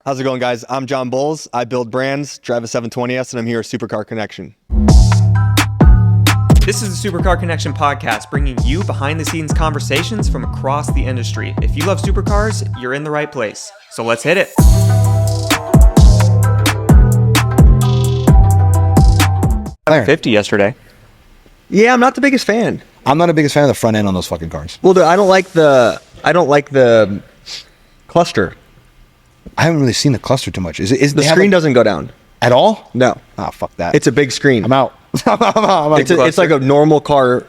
How's it going, guys? I'm Jon Boles. I build brands, drive a 720S, and I'm here at Supercar Connection. This is the Supercar Connection podcast, bringing you behind-the-scenes conversations from across the industry. If you love supercars, you're in the right place. So let's hit it. McLaren. 50 yesterday. Yeah, I'm not the biggest fan. I'm not a biggest fan of the front end on those fucking cars. Well, I don't like the cluster. I haven't really seen the cluster too much. Is The screen doesn't go down at all? No. Oh, fuck that. It's a big screen. I'm out. I'm out. It's like a normal car.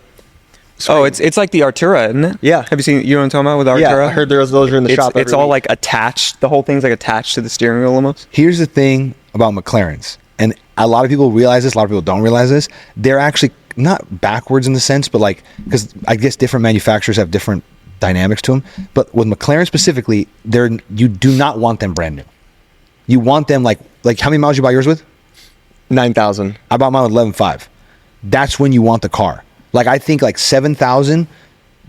Oh, it's like the Artura, isn't it? Yeah. Have you seen? You know what I'm talking about with the Yeah, Artura? I heard those are in the shop. It's all like attached. The whole thing's like attached to the steering wheel almost. Here's the thing about McLarens, and a lot of people realize this, a lot of people don't realize this. They're actually not backwards in the sense, but like, because I guess different manufacturers have different dynamics to them. But with McLaren specifically, you do not want them brand new. You want them like how many miles you buy yours with? 9,000. I bought mine with 11.5. That's when you want the car. Like I think like 7,000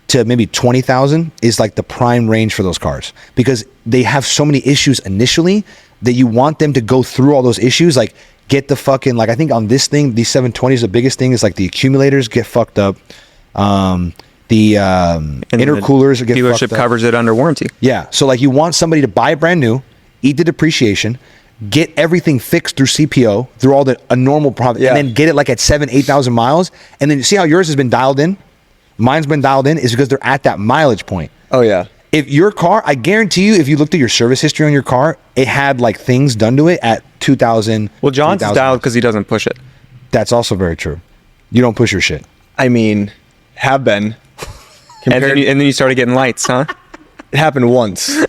to maybe 20,000 is like the prime range for those cars because they have so many issues initially that you want them to go through all those issues. Like get the fucking, like I think on this thing, these 720s, the biggest thing is like the accumulators get fucked up. The intercoolers get fucked Dealership up. covers it under warranty. Yeah. So like you want somebody to buy it brand new, eat the depreciation, get everything fixed through CPO, through all a normal problem, and then get it like at 8,000 miles. And then you see how yours has been dialed in? Mine's been dialed in is because they're at that mileage point. Oh, yeah. If your car, I guarantee you, if you looked at your service history on your car, it had like things done to it at 2,000. Well, John's dialed because he doesn't push it. That's also very true. You don't push your shit. I mean, have been. And then you started getting lights, huh? It happened once.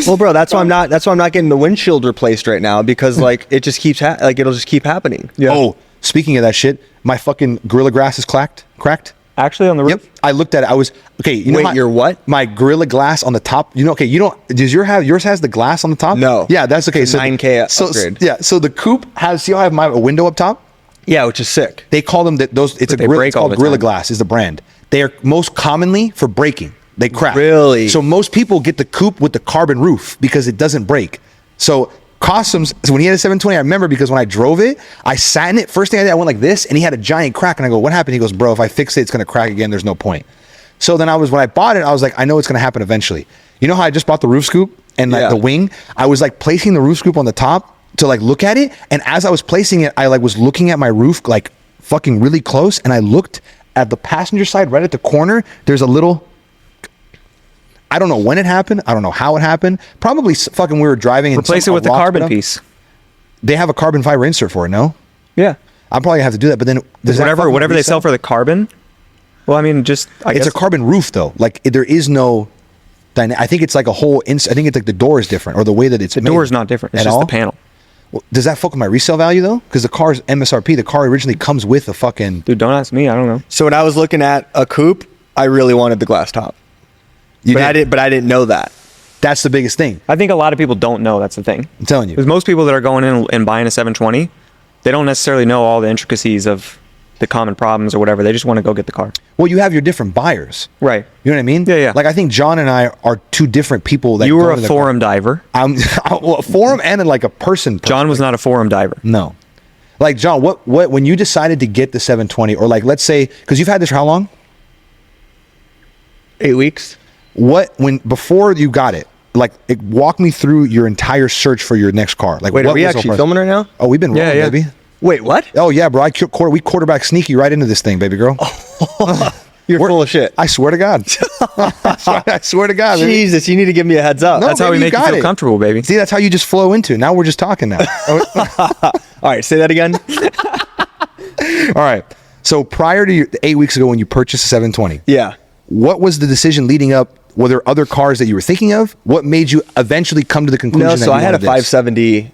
Well, bro, that's why I'm not getting the windshield replaced right now because like it just keeps it'll just keep happening. Yeah. Oh, speaking of that shit, my fucking Gorilla Glass is cracked. Actually, on the roof? Yep. I looked at it. I was okay. You know Wait, your what? My Gorilla Glass on the top. You know, okay. You don't. Does yours has the glass on the top? No. Yeah, that's okay. It's a 9K upgrade. Yeah. So the coupe has. See how I have a window up top? Yeah, which is sick. They call them those. It's it's called Gorilla Glass. Is the brand. They are most commonly for braking. They crack. Really? So most people get the coupe with the carbon roof because it doesn't break. So Customs, so when he had a 720, I remember because when I drove it, I sat in it. First thing I did, I went like this, and he had a giant crack. And I go, "What happened?" He goes, "Bro, if I fix it, it's gonna crack again. There's no point." So then when I bought it, I was like, I know it's gonna happen eventually. You know how I just bought the roof scoop and like the wing? I was like placing the roof scoop on the top to like look at it, and as I was placing it, I like was looking at my roof like fucking really close, and I looked at the passenger side right at the corner. There's a little. I don't know when it happened. I don't know how it happened. Probably fucking we were driving. Replace it with the carbon piece. They have a carbon fiber insert for it, no? Yeah. I'll probably have to do that. But then whatever they sell for the carbon. Well, I mean, it's a carbon roof though. Like there is no. I think it's like a whole. I think it's like the door is different or the way that it's made. The door is not different. It's just the panel. Well, does that fuck with my resale value though? Because the car's MSRP. The car originally comes with a fucking. Dude, don't ask me. I don't know. So when I was looking at a coupe, I really wanted the glass top. I didn't know that. That's the biggest thing. I think a lot of people don't know that's the thing. I'm telling you. Because most people that are going in and buying a 720, they don't necessarily know all the intricacies of the common problems or whatever. They just want to go get the car. Well, you have your different buyers. Right. You know what I mean? Yeah, yeah. Like I think John and I are two different people. That you were a forum diver. I'm a forum and like a person. John was not a forum diver. No. Like John, what when you decided to get the 720 or like let's say because you've had this for how long? 8 weeks. Before you got it, like walk me through your entire search for your next car. Like, wait, are we actually filming right now? Oh, we've been rolling, baby. Wait, what? Oh yeah, bro. We quarterback sneaky right into this thing, baby girl. You're full of shit. I swear to God. I swear to God. Baby. Jesus, you need to give me a heads up. No, that's how we make you feel comfortable, baby. See, that's how you just flow into. Now we're just talking now. All right, say that again. All right. So prior to 8 weeks ago when you purchased a 720, yeah. What was the decision leading up? Were there other cars that you were thinking of? What made you eventually come to the conclusion? No, so I had a 570. I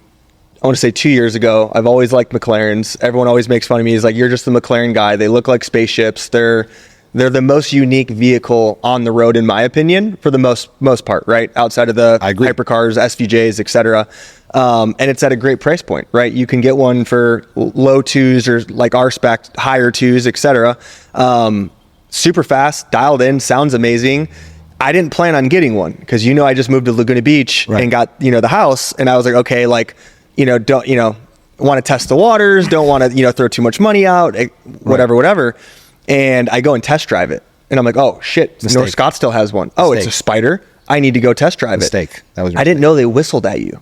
want to say 2 years ago. I've always liked McLarens. Everyone always makes fun of me. He's like, "You're just the McLaren guy. They look like spaceships. They're the most unique vehicle on the road, in my opinion, for the most part, right? Outside of the hypercars, SVJs, etc. And it's at a great price point, right? You can get one for low twos or like our spec, higher twos, etc. Super fast, dialed in, sounds amazing. I didn't plan on getting one because, I just moved to Laguna Beach and got, the house. And I was like, okay, like, don't, want to test the waters, don't want to, throw too much money out, whatever. And I go and test drive it. And I'm like, oh shit, North Scottsdale has one. Oh, it's a Spider. I need to go test drive it. That was I didn't know they whistled at you.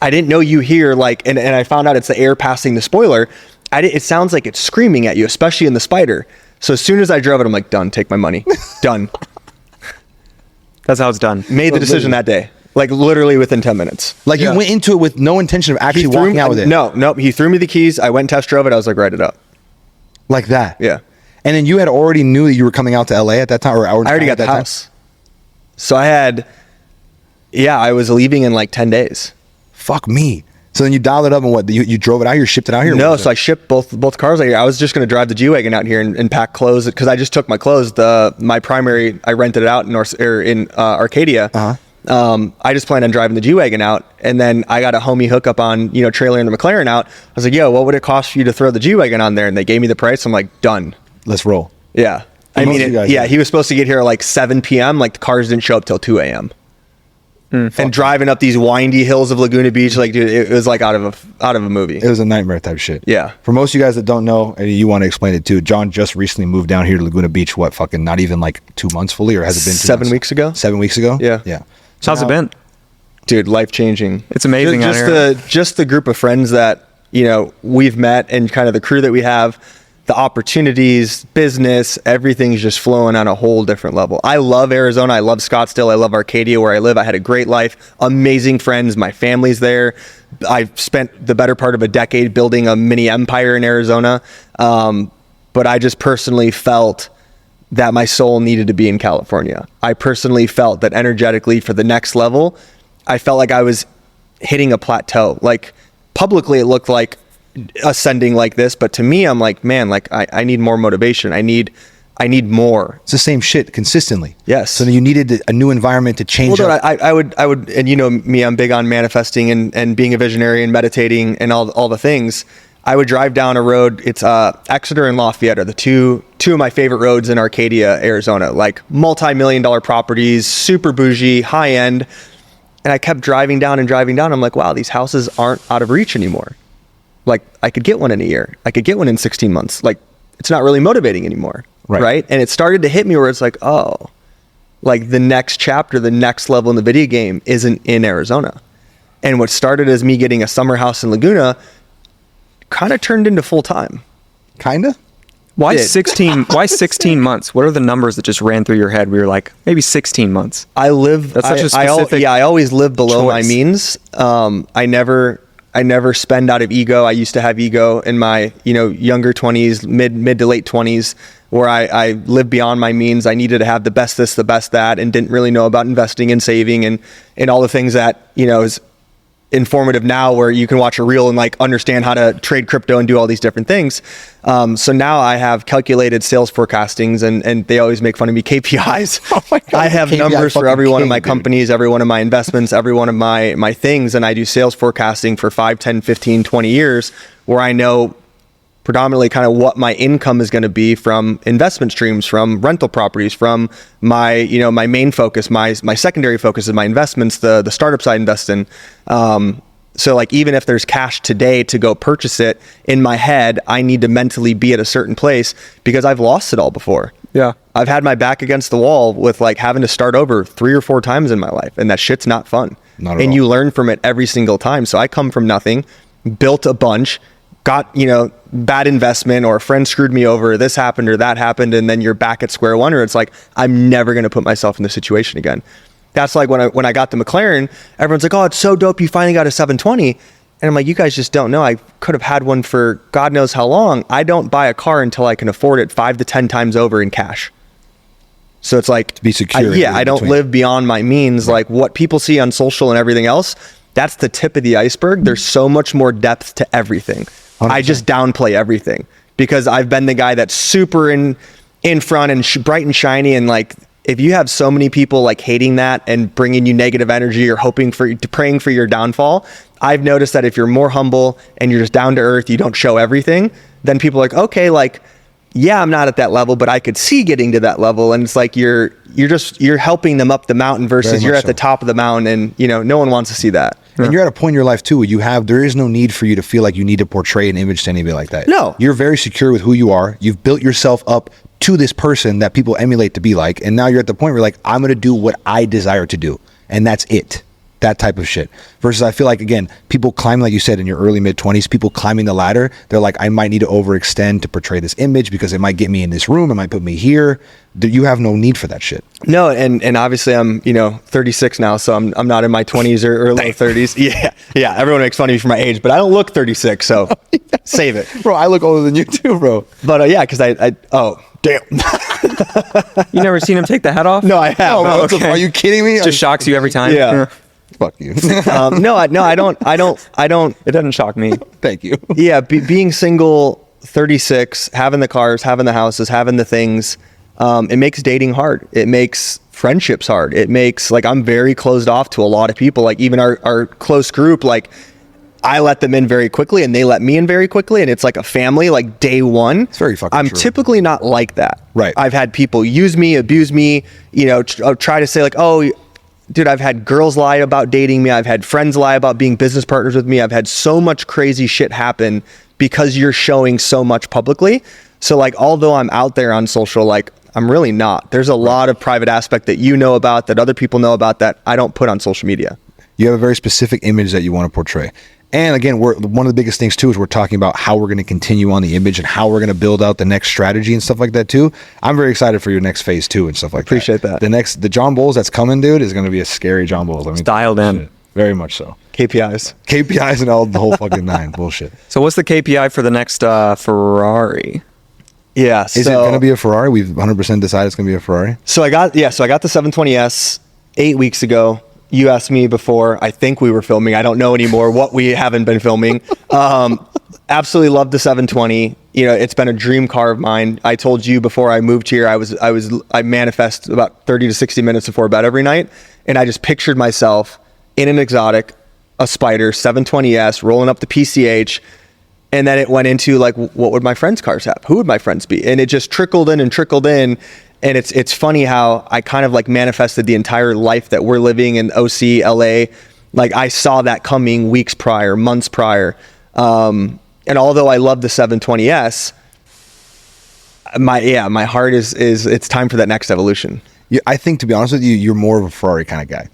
I didn't know you hear like, and I found out it's the air passing the spoiler. It sounds like it's screaming at you, especially in the Spider. So as soon as I drove it, I'm like, done, take my money, done. That's how it's done. Made the decision that day. Like literally within 10 minutes. Like you went into it with no intention of actually walking out with it. No. He threw me the keys. I went and test drove it. I was like, write it up. Like that. Yeah. And then you had already knew that you were coming out to LA at that time, or I already got the house. So I was leaving in like 10 days. Fuck me. So then you dialed it up and what? You drove it out here, shipped it out here? No, so I shipped both cars out here. I was just going to drive the G-Wagon out here and pack clothes because I just took my clothes. My primary, I rented it out in Arcadia. I just planned on driving the G-Wagon out, and then I got a homie hookup on, trailer the McLaren out. I was like, yo, what would it cost for you to throw the G-Wagon on there? And they gave me the price. I'm like, done. Let's roll. Yeah. He was supposed to get here at like 7 p.m. Like the cars didn't show up till 2 a.m. And driving up these windy hills of Laguna Beach, like, dude, it was like out of a movie. It was a nightmare type shit. Yeah. For most of you guys that don't know, and you want to explain it too, Jon just recently moved down here to Laguna Beach. What, fucking not even like 2 months fully, or has it been 2 7 months? weeks ago? 7 weeks ago. Yeah. Yeah. So how's it been? Dude, life changing. It's amazing. Just the group of friends that we've met, and kind of the crew that we have. The opportunities, business, everything's just flowing on a whole different level. I love Arizona. I love Scottsdale. I love Arcadia where I live. I had a great life, amazing friends. My family's there. I've spent the better part of a decade building a mini empire in Arizona. But I just personally felt that my soul needed to be in California. I personally felt that energetically for the next level, I felt like I was hitting a plateau. Like publicly it looked like ascending like this, but to me I'm like, man, like I need more motivation. I need more. It's the same shit consistently. Yes. So you needed a new environment to change. Well, I would, and me, I'm big on manifesting and being a visionary and meditating and all the things. I would drive down a road. It's Exeter and Lafayette are the two of my favorite roads in Arcadia, Arizona. Like multi-million-dollar properties, super bougie, high end. And I kept driving down. I'm like, wow, these houses aren't out of reach anymore. Like I could get one in a year. I could get one in 16 months. Like it's not really motivating anymore. Right. And it started to hit me where it's like, oh, like the next chapter, the next level in the video game isn't in Arizona. And what started as me getting a summer house in Laguna kind of turned into full time. Kinda? Why 16 months? What are the numbers that just ran through your head? We were like, maybe 16 months. I always lived below my means. I never spend out of ego. I used to have ego in my, younger 20s, mid to late 20s, where I lived beyond my means. I needed to have the best this, the best that, and didn't really know about investing and saving and all the things that, is informative now, where you can watch a reel and like understand how to trade crypto and do all these different things. So now I have calculated sales forecastings and they always make fun of me, KPIs. Oh my God, I have numbers for every one of my companies, every one of my investments, every one of my things. And I do sales forecasting for 5, 10, 15, 20 years where I know predominantly kind of what my income is going to be from investment streams, from rental properties, from my, my main focus, my secondary focus is my investments, the startups I invest in. So like, even if there's cash today to go purchase it, in my head, I need to mentally be at a certain place because I've lost it all before. Yeah. I've had my back against the wall with like having to start over 3 or 4 times in my life. And that shit's not fun. Not at all. And you learn from it every single time. So I come from nothing, built a bunch, got, bad investment, or a friend screwed me over, this happened or that happened, and then you're back at square one, or it's like, I'm never going to put myself in this situation again. That's like when I got the McLaren, everyone's like, oh, it's so dope, you finally got a 720. And I'm like, you guys just don't know. I could have had one for God knows how long. I don't buy a car until I can afford it 5 to 10 times over in cash. So it's like, to be secure. I don't live beyond my means. Right. Like what people see on social and everything else, that's the tip of the iceberg. There's so much more depth to everything. 100%. I just downplay everything because I've been the guy that's super in front and bright and shiny. And like, if you have so many people like hating that and bringing you negative energy or praying for your downfall, I've noticed that if you're more humble and you're just down to earth, you don't show everything, then people are like, okay, like yeah, I'm not at that level, but I could see getting to that level. And it's like you're helping them up the mountain versus you're at the top of the mountain, and no one wants to see that. And you're at a point in your life too where there is no need for you to feel like you need to portray an image to anybody like that. No. You're very secure with who you are. You've built yourself up to this person that people emulate to be like, and now you're at the point where you're like, I'm gonna do what I desire to do, and that's it. That type of shit. Versus I feel like, again, people climbing, like you said, in your early mid-20s, people climbing the ladder, they're like, I might need to overextend to portray this image because it might get me in this room, it might put me here. You have no need for that shit. No, and obviously I'm 36 now, so I'm not in my 20s or low 30s. Yeah. Everyone makes fun of me for my age, but I don't look 36, so save it, bro. I look older than you too, bro. But because I damn. You never seen him take the hat off? No, I have. Oh, okay. Are you kidding me? Just shocks you every time. Yeah. Fuck you. No, I don't. It doesn't shock me. Thank you. Yeah, being single, 36, having the cars, having the houses, having the things, it makes dating hard. It makes friendships hard. It makes, like, I'm very closed off to a lot of people. Like, even our close group, like, I let them in very quickly and they let me in very quickly, and it's like a family, like day one. It's very fucking I'm true. typically not like that. Right. I've had people use me, abuse me, try to say like, oh, dude, I've had girls lie about dating me. I've had friends lie about being business partners with me. I've had so much crazy shit happen because you're showing so much publicly. So like, although I'm out there on social, like, I'm really not. There's a lot of private aspect that you know about, that other people know about, that I don't put on social media. You have a very specific image that you want to portray. And again, one of the biggest things too is we're talking about how we're going to continue on the image and how we're going to build out the next strategy and stuff like that too. I'm very excited for your next phase too and stuff like Appreciate that. The Jon Boles that's coming, dude, is going to be a scary Jon Boles. I mean, Dialed in. shit. Very much so. KPIs and all the whole fucking nine bullshit. So what's the KPI for the next Ferrari? Yeah. Is it going to be a Ferrari? We've 100% decided it's going to be a Ferrari. So I got the 720S 8 weeks ago. You asked me before, I think we were filming. I don't know anymore what we haven't been filming. Absolutely love the 720. It's been a dream car of mine. I told you before I moved here, I manifest about 30 to 60 minutes before bed every night. And I just pictured myself in an exotic, a Spider 720S, rolling up the PCH. And then it went into like, what would my friends' cars have? Who would my friends be? And it just trickled in and trickled in. And it's funny how I kind of like manifested the entire life that we're living in OC, LA. Like I saw that coming weeks prior, months prior. And although I love the 720S, my heart is it's time for that next evolution. Yeah, I think, to be honest with you, you're more of a Ferrari kind of guy.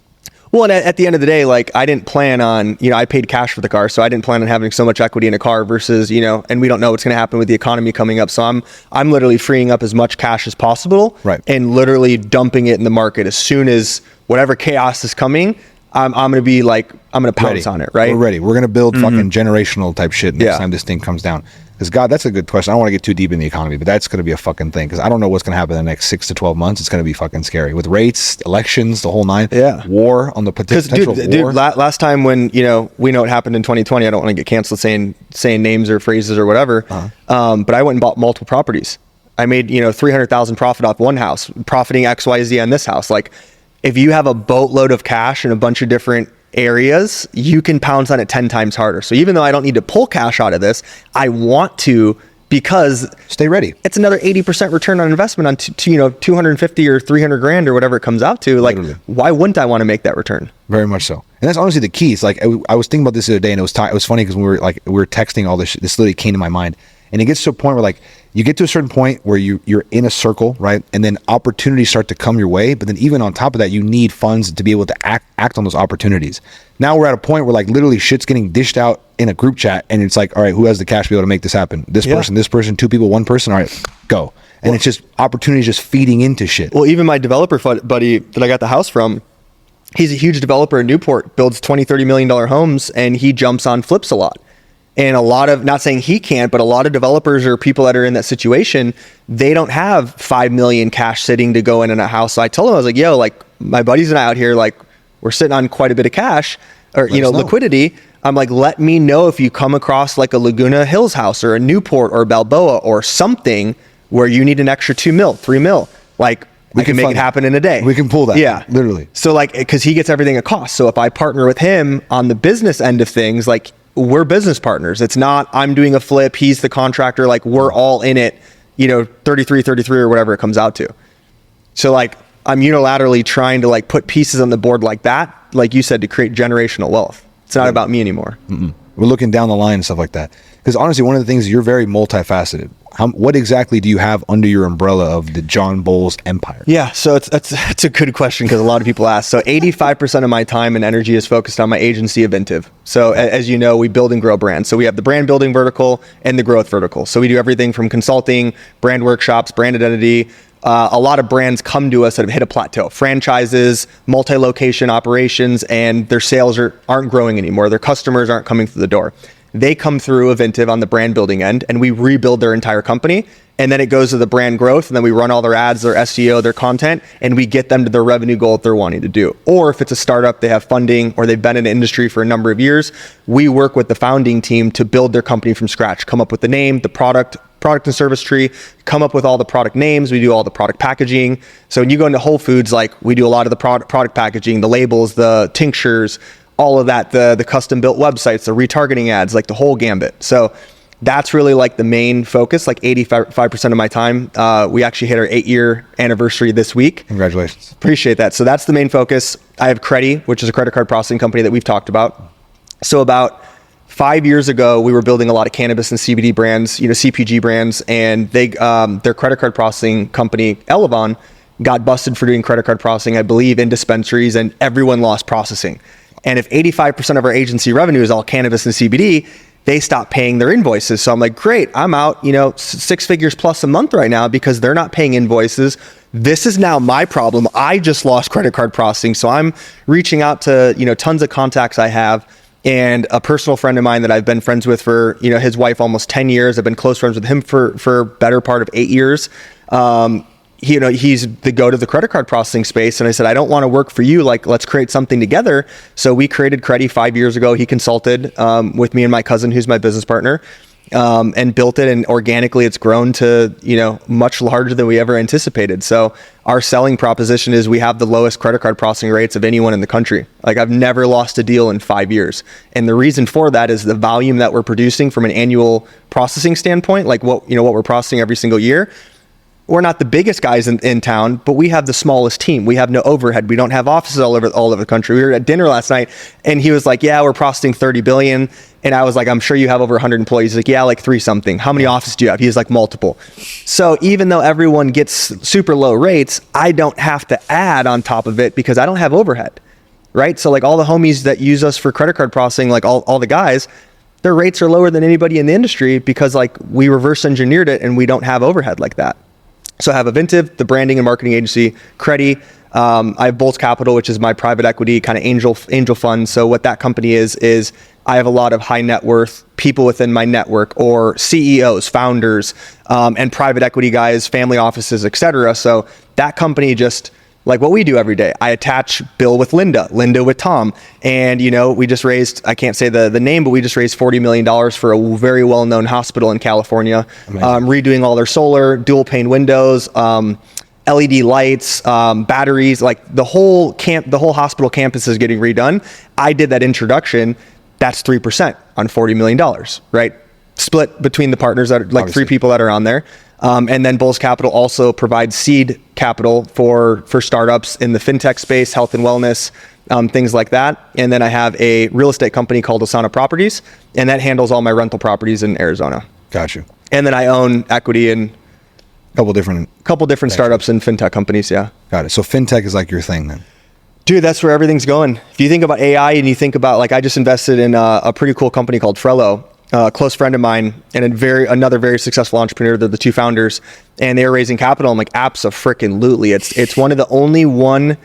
Well, and at the end of the day, like I didn't plan on, I paid cash for the car, so I didn't plan on having so much equity in a car versus, and we don't know what's going to happen with the economy coming up. So I'm literally freeing up as much cash as possible, right, and literally dumping it in the market as soon as whatever chaos is coming. I'm going to be like, I'm going to pounce on it, right? We're ready. We're going to build fucking generational type shit next time this thing comes down. Because God, that's a good question. I don't want to get too deep in the economy, but that's going to be a fucking thing. Because I don't know what's going to happen in the next 6 to 12 months. It's going to be fucking scary with rates, elections, the whole nine. Yeah, war on the potential. Dude, last time when we know what happened in 2020. I don't want to get canceled saying names or phrases or whatever. But I went and bought multiple properties. I made $300,000 profit off one house, profiting XYZ on this house. Like, if you have a boatload of cash in a bunch of different areas, you can pounce on it 10 times harder. So even though I don't need to pull cash out of this, I want to, because stay ready. It's another 80% return on investment on 250 or 300 grand or whatever it comes out to. Like, literally, why wouldn't I want to make that return? Very much so. And that's honestly the key. It's like I was thinking about this the other day, and it was funny because we were texting all this. This literally came to my mind, and it gets to a point where like you get to a certain point where you're in a circle, right? And then opportunities start to come your way. But then even on top of that, you need funds to be able to act on those opportunities. Now we're at a point where like literally shit's getting dished out in a group chat, and it's like, all right, who has the cash to be able to make this happen? This person, 2 people, 1 person. All right, go. And it's just opportunities just feeding into shit. Well, even my developer buddy that I got the house from, he's a huge developer in Newport, builds $20-30 million homes, and he jumps on flips a lot. And a lot of, not saying he can't, but a lot of developers or people that are in that situation, they don't have 5 million cash sitting to go in a house. So I told him, I was like, yo, like my buddies and I out here, like we're sitting on quite a bit of cash or, liquidity. I'm like, let me know if you come across like a Laguna Hills house or a Newport or Balboa or something where you need an extra 2 mil, 3 mil. Like we can make it happen in a day. We can pull that. Yeah. Literally. So like, cause he gets everything at cost. So if I partner with him on the business end of things, like we're business partners. It's not, I'm doing a flip, he's the contractor. Like we're all in it 33 or whatever it comes out to. So like I'm unilaterally trying to like put pieces on the board like that, like you said, to create generational wealth. It's not about me anymore. We're looking down the line and stuff like that. Because honestly, one of the things, you're very multifaceted. What exactly do you have under your umbrella of the Jon Boles empire? Yeah, so that's a good question because a lot of people ask. So 85% of my time and energy is focused on my agency, Avintiv. So as you know, we build and grow brands. So we have the brand building vertical and the growth vertical. So we do everything from consulting, brand workshops, brand identity. A lot of brands come to us that have hit a plateau. Franchises, multi-location operations, and their sales aren't growing anymore. Their customers aren't coming through the door. They come through Avintiv on the brand building end, and we rebuild their entire company. And then it goes to the brand growth, and then we run all their ads, their SEO, their content, and we get them to their revenue goal that they're wanting to do. Or if it's a startup, they have funding, or they've been in the industry for a number of years, we work with the founding team to build their company from scratch, come up with the name, the product and service tree, come up with all the product names. We do all the product packaging. So when you go into Whole Foods, like we do a lot of the product packaging, the labels, the tinctures, all of that, the custom built websites, the retargeting ads, like the whole gambit. So that's really like the main focus, like 85% of my time. We actually hit our 8-year anniversary this week. Congratulations. Appreciate that. So that's the main focus. I have Credi, which is a credit card processing company that we've talked about. So about 5 years ago, we were building a lot of cannabis and CBD brands, CPG brands, and they their credit card processing company, Elevon, got busted for doing credit card processing, I believe, in dispensaries, and everyone lost processing. And if 85% of our agency revenue is all cannabis and CBD, they stopped paying their invoices. So I'm like, great, I'm out, 6 figures plus a month right now because they're not paying invoices. This is now my problem. I just lost credit card processing. So I'm reaching out to, tons of contacts I have. And a personal friend of mine that I've been friends with for, his wife, almost 10 years. I've been close friends with him for better part of 8 years. He's the go to the credit card processing space. And I said, I don't want to work for you. Like, let's create something together. So we created Credi 5 years ago. He consulted with me and my cousin, who's my business partner, and built it. And organically, it's grown to, much larger than we ever anticipated. So our selling proposition is we have the lowest credit card processing rates of anyone in the country. Like, I've never lost a deal in 5 years. And the reason for that is the volume that we're producing from an annual processing standpoint, like what we're processing every single year. We're not the biggest guys in town, but we have the smallest team. We have no overhead. We don't have offices all over the country. We were at dinner last night and he was like, yeah, we're processing 30 billion. And I was like, I'm sure you have over 100 employees. He's like, yeah, like 3 something. How many offices do you have? He's like, multiple. So even though everyone gets super low rates, I don't have to add on top of it because I don't have overhead, right? So like all the homies that use us for credit card processing, like all the guys, their rates are lower than anybody in the industry because like we reverse engineered it and we don't have overhead like that. So I have Avintiv, the branding and marketing agency, Credi. I have Boles Capital, which is my private equity kind of angel fund. So what that company is I have a lot of high net worth people within my network, or CEOs, founders, and private equity guys, family offices, etc. So that company just, like what we do every day, I attach Bill with Linda with Tom. And, we just raised, I can't say the name, but we just raised $40 million for a very well-known hospital in California, redoing all their solar, dual pane windows, LED lights, batteries, like the whole hospital campus is getting redone. I did that introduction. That's 3% on $40 million, right? Split between the partners that are like Obviously. 3 people that are on there. And then Boles Capital also provides seed capital for startups in the fintech space, health and wellness, things like that. And then I have a real estate company called Asana Properties, and that handles all my rental properties in Arizona. Got you. And then I own equity in couple different startups and fintech companies. Yeah. Got it. So fintech is like your thing then. Dude, that's where everything's going. If you think about AI and you think about, like, I just invested in a pretty cool company called Frello. A close friend of mine and another very successful entrepreneur. They're the 2 founders, and they were raising capital. I'm like, abso-freaking-lutely. It's one of the only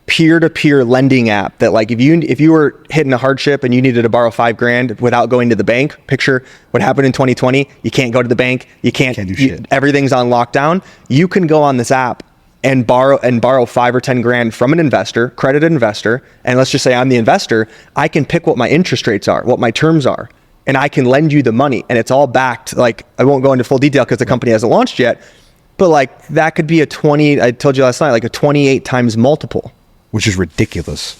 peer-to-peer lending app that, like, if you were hitting a hardship and you needed to borrow $5,000 without going to the bank, picture what happened in 2020. You can't go to the bank. You can't do shit. Everything's on lockdown. You can go on this app and borrow $5 or $10,000 from an investor, accredited investor. And let's just say I'm the investor. I can pick what my interest rates are, what my terms are. And I can lend you the money, and it's all backed. Like, I won't go into full detail because the company hasn't launched yet, but like that could be I told you last night, like a 28 times multiple. Which is ridiculous.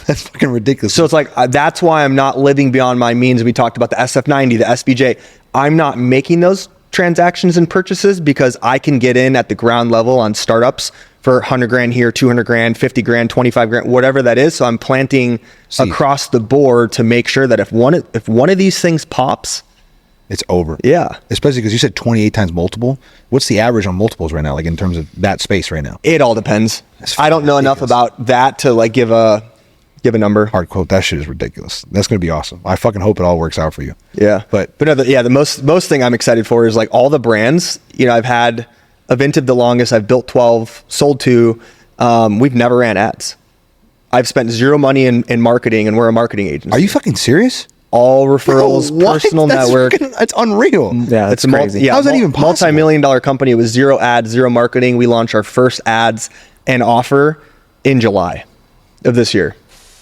That's fucking ridiculous. So it's like, that's why I'm not living beyond my means. We talked about the SF90, the SBJ. I'm not making those transactions and purchases because I can get in at the ground level on startups for 100 grand here, 200 grand, 50 grand, 25 grand, whatever that is. So I'm planting across the board to make sure that if one of these things pops, it's over. Yeah. Especially because you said 28 times multiple. What's the average on multiples right now, like in terms of that space right now? It all depends. I don't know enough about that to like give a number. Hard quote. That shit is ridiculous. That's going to be awesome. I fucking hope it all works out for you. Yeah. But no, the most thing I'm excited for is like all the brands, you know, I've had evented the longest. I've built 12, sold 2. We've never ran ads. I've spent zero money in marketing, and we're a marketing agency. Are you fucking serious? All referrals, personal network. That's unreal. Yeah, that's crazy. How's that even possible? Multi-million-dollar company with zero ads, zero marketing. We launched our first ads and offer in July of this year.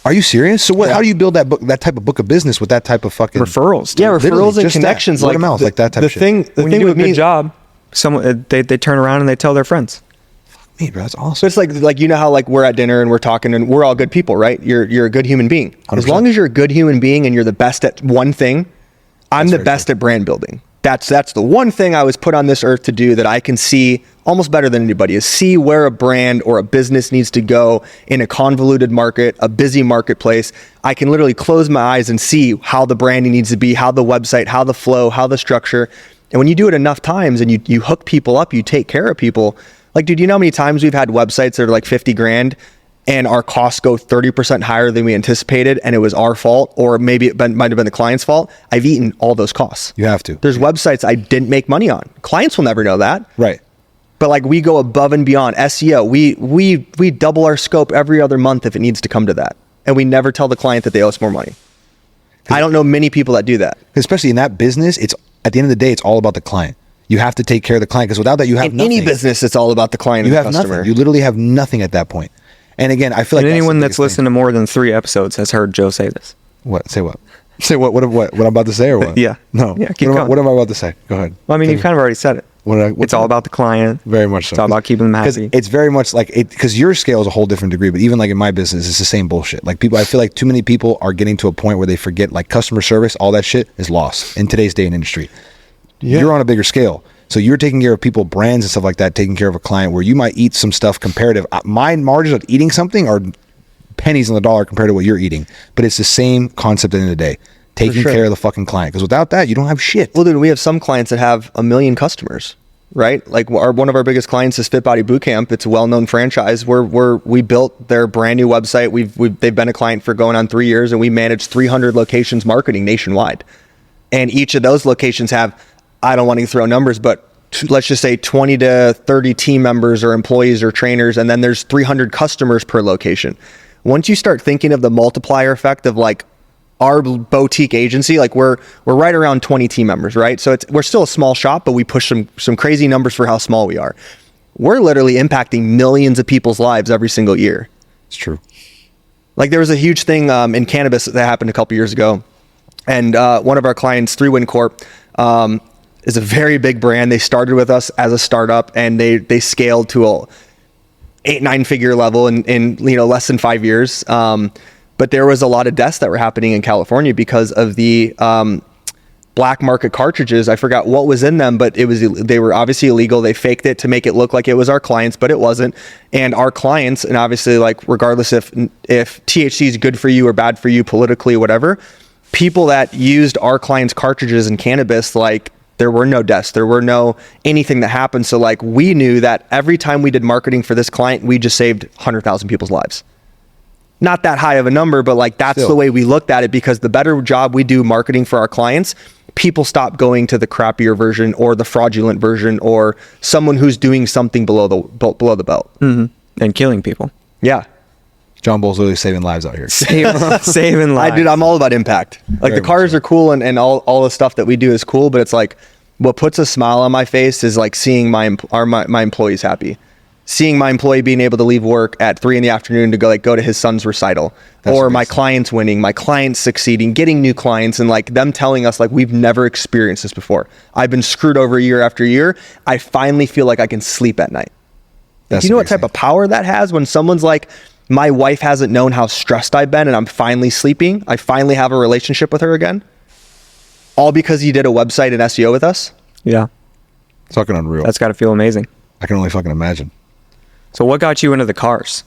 Are you serious? So what? Yeah. How do you build that type of book of business with that type of fucking referrals? Yeah, referrals and connections. Word of mouth, like that type of shit. The thing with me, job, someone they turn around and they tell their friends. Me, bro, that's awesome. So it's like you know how like we're at dinner and we're talking and we're all good people, right? You're a good human being. 100%. As long as you're a good human being and you're the best at one thing, I'm the best at brand building. That's the one thing I was put on this earth to do that I can see almost better than anybody, is see where a brand or a business needs to go in a convoluted market, a busy marketplace. I can literally close my eyes and see how the branding needs to be, how the website, how the flow, how the structure. And when you do it enough times and you hook people up, you take care of people. Like, dude, you know how many times we've had websites that are like 50 grand and our costs go 30% higher than we anticipated and it was our fault, or maybe it might have been the client's fault? I've eaten all those costs. You have to. There's websites I didn't make money on. Clients will never know that. Right. But like we go above and beyond SEO. We double our scope every other month if it needs to come to that. And we never tell the client that they owe us more money. I don't know many people that do that. Especially in that business, it's at the end of the day, it's all about the client. You have to take care of the client because without that, you have nothing. In any business, it's all about the client and the customer. Nothing. You literally have nothing at that point. And again, I feel like anyone that's listened to more than 3 episodes has heard Joe say this. What? Say what? Say what? What I'm about to say or what? Yeah. No. Yeah, keep going. What am I about to say? Go ahead. Well, I mean, you kind of already said it. It's all about the client. Very much so. It's all about keeping them happy. It's very much like it, because your scale is a whole different degree, but even like in my business, it's the same bullshit. Like people, I feel like too many people are getting to a point where they forget like customer service, all that shit is lost in today's day and industry. Yeah. You're on a bigger scale. So you're taking care of people, brands and stuff like that, taking care of a client where you might eat some stuff comparative. My margins of eating something are pennies on the dollar compared to what you're eating. But it's the same concept at the end of the day. Taking care of the fucking client. Because without that, you don't have shit. Well, dude, we have some clients that have 1 million customers, right? Like one of our biggest clients is Fit Body Bootcamp. It's a well-known franchise where we built their brand new website. They've been a client for going on 3 years, and we manage 300 locations marketing nationwide. And each of those locations have, I don't want to throw numbers, but let's just say 20 to 30 team members or employees or trainers, and then there's 300 customers per location. Once you start thinking of the multiplier effect of like our boutique agency, like we're right around 20 team members, right? So we're still a small shop, but we push some crazy numbers for how small we are. We're literally impacting millions of people's lives every single year. It's true. Like there was a huge thing in cannabis that happened a couple years ago, and one of our clients, 3Win Corp, is a very big brand. They started with us as a startup, and they scaled to a 8-9 figure level in less than 5 years. But there was a lot of deaths that were happening in California because of the black market cartridges. I forgot what was in them, but they were obviously illegal. They faked it to make it look like it was our clients, but it wasn't. And our clients, and obviously like regardless if THC is good for you or bad for you politically, whatever, people that used our clients' cartridges in cannabis, like there were no deaths, there were no anything that happened. So like we knew that every time we did marketing for this client, we just saved 100,000 people's lives. Not that high of a number, but like that's the way we looked at it, because the better job we do marketing for our clients, people stop going to the crappier version or the fraudulent version or someone who's doing something below the belt. Mm-hmm. And killing people. Yeah. Jon Boles literally saving lives out here. Saving lives. Dude, I'm all about impact. Like the cars are cool and all the stuff that we do is cool, but it's like what puts a smile on my face is like seeing my employees happy. Seeing my employee being able to leave work at 3 p.m. to go to his son's recital. That's or amazing. My clients winning, my clients succeeding, getting new clients, and like them telling us like we've never experienced this before. I've been screwed over year after year. I finally feel like I can sleep at night. Do you know what type of power that has when someone's like, my wife hasn't known how stressed I've been and I'm finally sleeping. I finally have a relationship with her again. All because you did a website and SEO with us. Yeah. It's fucking unreal. That's got to feel amazing. I can only fucking imagine. So what got you into the cars?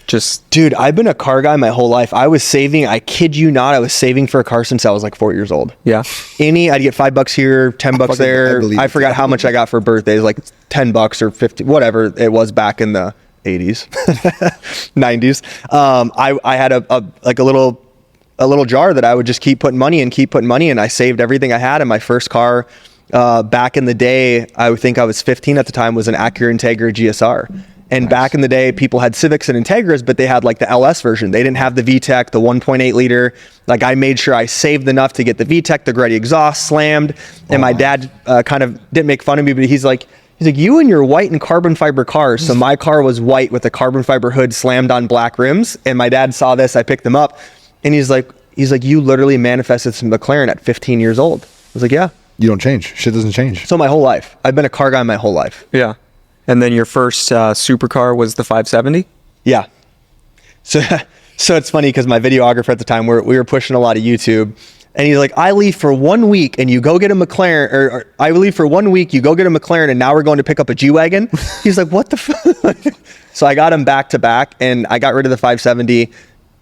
Just Dude, I've been a car guy my whole life. I was saving, I kid you not, I was saving for a car since I was like 4 years old. yeah. I'd get $5 here, $10 there. I forgot how much I got for birthdays, like $10 or 50, whatever it was back in the 80s, 90s. I had a little jar that I would just keep putting money in, and I saved everything I had. And my first car back in the day, I would think I was 15 at the time, was an Acura Integra GSR. And back in the day, people had Civics and Integras, but they had like the LS version. They didn't have the VTEC, the 1.8 liter. Like I made sure I saved enough to get the VTEC, the Gretty exhaust slammed. And my dad kind of didn't make fun of me, but he's like, you and your white and carbon fiber cars. So my car was white with a carbon fiber hood slammed on black rims. And my dad saw this, I picked them up, and he's like, you literally manifested some McLaren at 15 years old. I was like, yeah. You don't change. Shit doesn't change. So my whole life, I've been a car guy my whole life. Yeah. And then your first supercar was the 570? Yeah. So it's funny because my videographer at the time, we were pushing a lot of YouTube, and he's like, I leave for 1 week and you go get a McLaren, or I leave for 1 week, you go get a McLaren, and now we're going to pick up a G-Wagon. He's like, what the fuck? So I got him back to back, and I got rid of the 570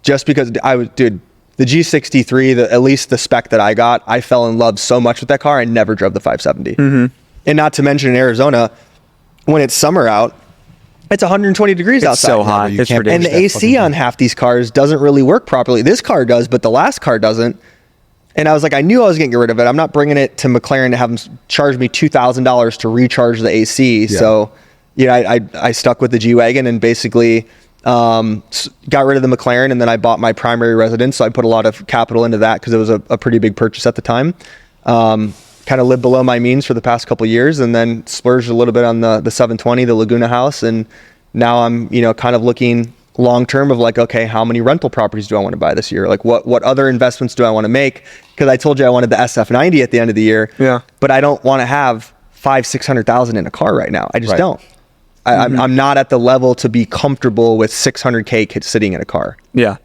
just because the G63, at least the spec that I got, I fell in love so much with that car. I never drove the 570. Mm-hmm. And not to mention in Arizona, when it's summer out, it's 120 degrees outside. So hot. It's ridiculous. And the AC on half these cars doesn't really work properly. This car does, but the last car doesn't. And I was like, I knew I was going to get rid of it. I'm not bringing it to McLaren to have them charge me $2,000 to recharge the AC. Yeah. So, I stuck with the G-Wagon and basically got rid of the McLaren, and then I bought my primary residence. So I put a lot of capital into that because it was a pretty big purchase at the time. Kind of lived below my means for the past couple of years, and then splurged a little bit on the 720, the Laguna house. And now I'm, kind of looking long-term of like, okay, how many rental properties do I want to buy this year? Like what other investments do I want to make? Cause I told you I wanted the SF90 at the end of the year, but I don't want to have $500,000-600,000 in a car right now. I just don't. I'm not at the level to be comfortable with $600K sitting in a car. Yeah.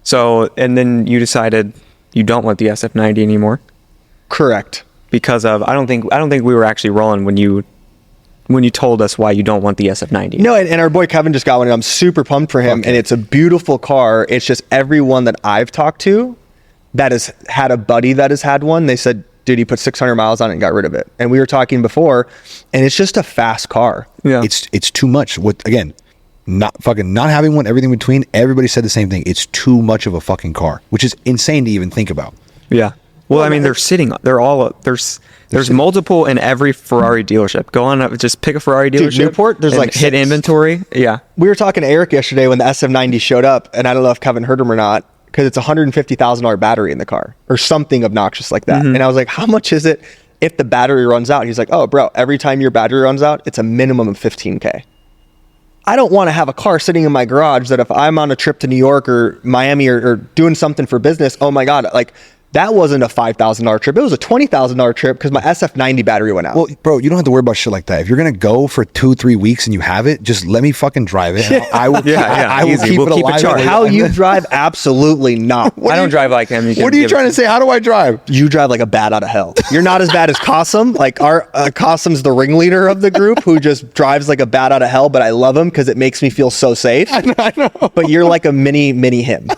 So, and then you decided you don't want the SF90 anymore? Correct. Because of, I don't think we were actually rolling when you told us why you don't want the SF90. No, and our boy Kevin just got one, and I'm super pumped for him. Okay. And it's a beautiful car. It's just everyone that I've talked to that has had a buddy that has had one, they said, dude, he put 600 miles on it and got rid of it. And we were talking before, and it's just a fast car. Yeah. It's too much. Not having one, everything between, everybody said the same thing. It's too much of a fucking car, which is insane to even think about. Yeah. Well, I mean, there's multiple in every Ferrari dealership. Go on, just pick a Ferrari dealership. Dude, Newport, there's like hit inventory. Yeah. We were talking to Eric yesterday when the SF90 showed up, and I don't know if Kevin heard him or not, because it's a $150,000 battery in the car or something obnoxious like that. Mm-hmm. And I was like, how much is it if the battery runs out? He's like, oh, bro, every time your battery runs out, it's a minimum of $15K. I don't want to have a car sitting in my garage that if I'm on a trip to New York or Miami or doing something for business, oh my God, like that wasn't a $5,000 trip. It was a $20,000 trip because my SF90 battery went out. Well, bro, you don't have to worry about shit like that. If you're going to go for 2-3 weeks and you have it, just let me fucking drive it. I will, I will keep it alive. How you drive? Absolutely not. I don't drive like him. What are you trying to say? How do I drive? You drive like a bat out of hell. You're not as bad as Qasim. Like our Qasim's the ringleader of the group who just drives like a bat out of hell, but I love him because it makes me feel so safe. I know. But you're like a mini him.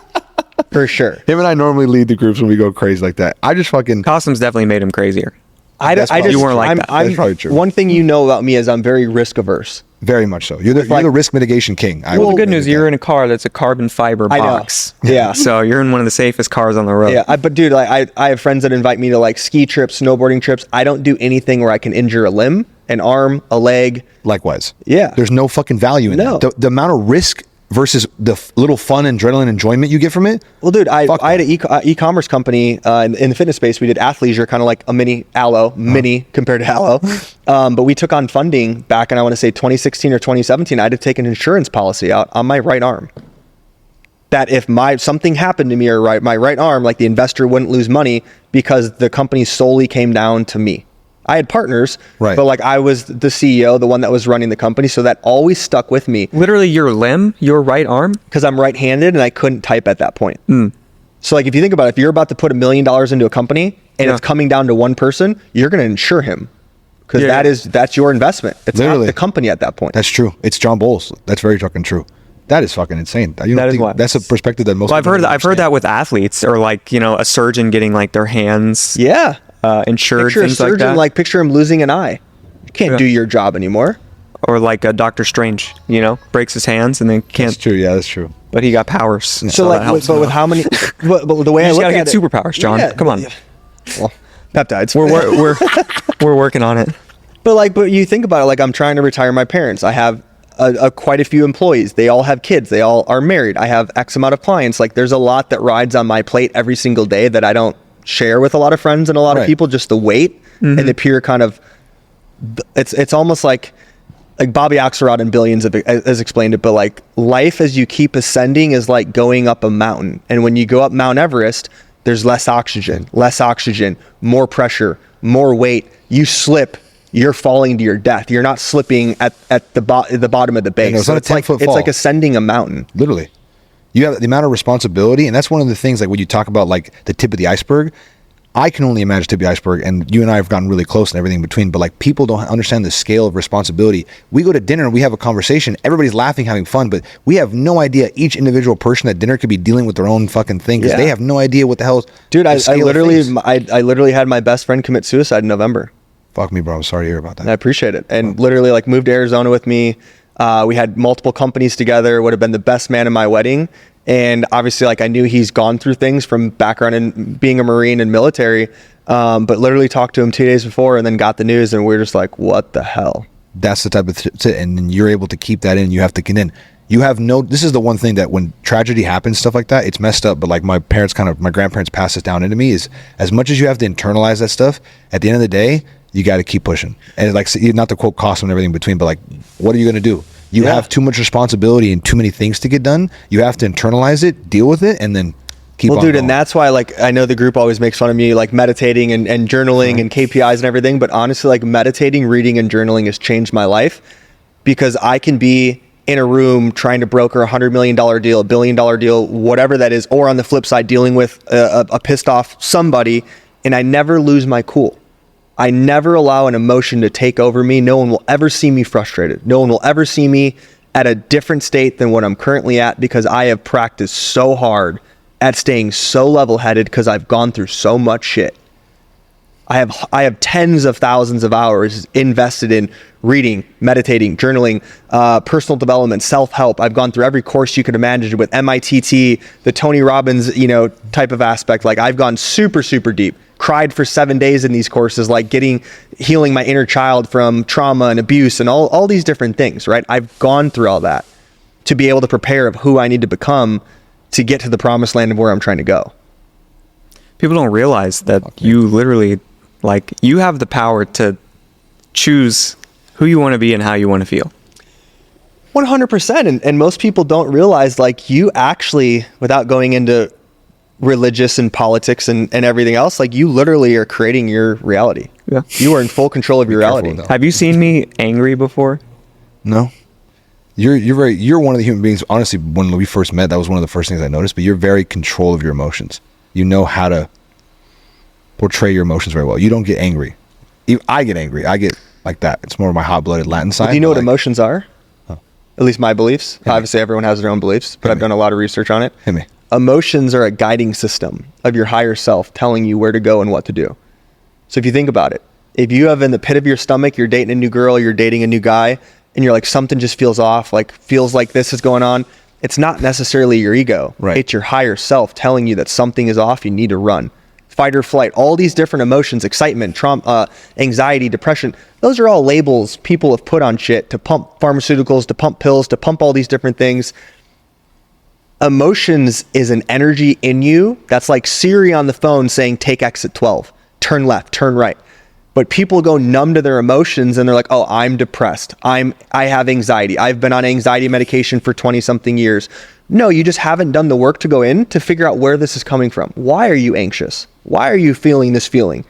For sure. Him and I normally lead the groups when we go crazy like that. I just fucking... Qasim's definitely made him crazier. You weren't like that. That's probably true. One thing you know about me is I'm very risk averse. Very much so. You're the risk mitigation king. Well, the good news, you're in a car that's a carbon fiber box. Yeah. So you're in one of the safest cars on the road. Yeah. But dude, I have friends that invite me to like ski trips, snowboarding trips. I don't do anything where I can injure a limb, an arm, a leg. Likewise. Yeah. There's no fucking value in that. The amount of risk versus the little fun and adrenaline enjoyment you get from it. Well, dude, I had an e-commerce company in the fitness space. We did athleisure, kind of like a mini Alo, mini compared to Alo. But we took on funding back in, I want to say 2016 or 2017. I had to take an insurance policy out on my right arm. That if something happened to me or my right arm, like the investor wouldn't lose money because the company solely came down to me. I had partners, right, but like I was the CEO, the one that was running the company. So that always stuck with me. Literally your limb, your right arm? Because I'm right-handed and I couldn't type at that point. So like if you think about it, if you're about to put $1 million into a company and it's coming down to one person, you're going to insure him because that's your investment. It's Literally. not the company at that point. That's true. It's Jon Boles. That's very fucking true. That is fucking insane. That's a perspective that most. Well, I've heard that with athletes, or like, you know, a surgeon getting like their hands insured, Picture a things like surgeon, that. like picture him losing an eye. You can't do your job anymore. Or like a Doctor Strange, you know, breaks his hands and then can't. That's true. Yeah, that's true. But he got powers. So that like, helps but him with out. how many? But the way You I just look gotta at get it, superpowers, John. Come on. Well, peptides. We're working on it. But you think about it, like I'm trying to retire my parents. I have quite a few employees. They all have kids. They all are married. I have X amount of clients. Like there's a lot that rides on my plate every single day that I don't share with a lot of friends and a lot of people. Just the weight and the pure kind of. It's almost like Bobby Axelrod in Billions has explained it, but like life as you keep ascending is like going up a mountain. And when you go up Mount Everest, there's less oxygen, more pressure, more weight. You slip, you're falling to your death. You're not slipping at the bottom of the base. It's not a 10-foot It's fall. like ascending a mountain. Literally. You have the amount of responsibility, and that's one of the things, like when you talk about like the tip of the iceberg, I can only imagine tip of the iceberg, and you and I have gotten really close and everything in between, but like people don't understand the scale of responsibility. We go to dinner and we have a conversation, everybody's laughing, having fun, but we have no idea each individual person at dinner could be dealing with their own fucking thing, because they have no idea what the hell. Dude, I literally had my best friend commit suicide in November. Fuck me, bro. I'm sorry to hear about that. I appreciate it. And literally like moved to Arizona with me. We had multiple companies together, would have been the best man in my wedding. And obviously like I knew he's gone through things from background in being a Marine and military, but literally talked to him 2 days before and then got the news and we're just like, what the hell? That's the type of and then you're able to keep that in. You have to get in. You have this is the one thing that when tragedy happens, stuff like that, it's messed up. But like my grandparents passed this down into me, is as much as you have to internalize that stuff, at the end of the day, you got to keep pushing. And like, not to quote cost and everything in between, but like, what are you going to do? You have too much responsibility and too many things to get done. You have to internalize it, deal with it, and then keep on going. And that's why, like, I know the group always makes fun of me, like meditating and journaling and KPIs and everything. But honestly, like meditating, reading, and journaling has changed my life, because I can be in a room trying to broker $100 million deal, $1 billion deal, whatever that is, or on the flip side, dealing with a pissed off somebody, and I never lose my cool. I never allow an emotion to take over me. No one will ever see me frustrated. No one will ever see me at a different state than what I'm currently at, because I have practiced so hard at staying so level-headed, because I've gone through so much shit. I have tens of thousands of hours invested in reading, meditating, journaling, personal development, self-help. I've gone through every course you could imagine with MITT, the Tony Robbins, type of aspect. Like I've gone super, super deep. Cried for 7 days in these courses, like healing my inner child from trauma and abuse and all these different things, right? I've gone through all that to be able to prepare of who I need to become to get to the promised land of where I'm trying to go. People don't realize that you literally, like, you have the power to choose who you want to be and how you want to feel. 100%. And most people don't realize, like, you actually, without going into religious and politics and everything else, like you literally are creating your reality. Yeah. You are in full control of your reality. Have you seen me angry before? No. You're one of the human beings, honestly, when we first met, that was one of the first things I noticed, but you're very control of your emotions. You know how to portray your emotions very well. You don't get angry. I get angry. I get like that. It's more of my hot-blooded Latin side. Do you know what emotions are? At least my beliefs. Obviously everyone has their own beliefs, but I've done a lot of research on it. Hit me. Emotions are a guiding system of your higher self telling you where to go and what to do. So if you think about it, if you have in the pit of your stomach, you're dating a new girl, you're dating a new guy, and you're like, something just feels off, like feels like this is going on, it's not necessarily your ego. Right. It's your higher self telling you that something is off, you need to run. Fight or flight, all these different emotions, excitement, trauma, anxiety, depression, those are all labels people have put on shit to pump pharmaceuticals, to pump pills, to pump all these different things. Emotions is an energy in you that's like Siri on the phone saying take exit 12, turn left, turn right. But people go numb to their emotions and they're like, oh, I'm depressed, I have anxiety, I've been on anxiety medication for 20 something years. No, you just haven't done the work to go in to figure out where this is coming from. Why are you anxious? Why are you feeling this feeling?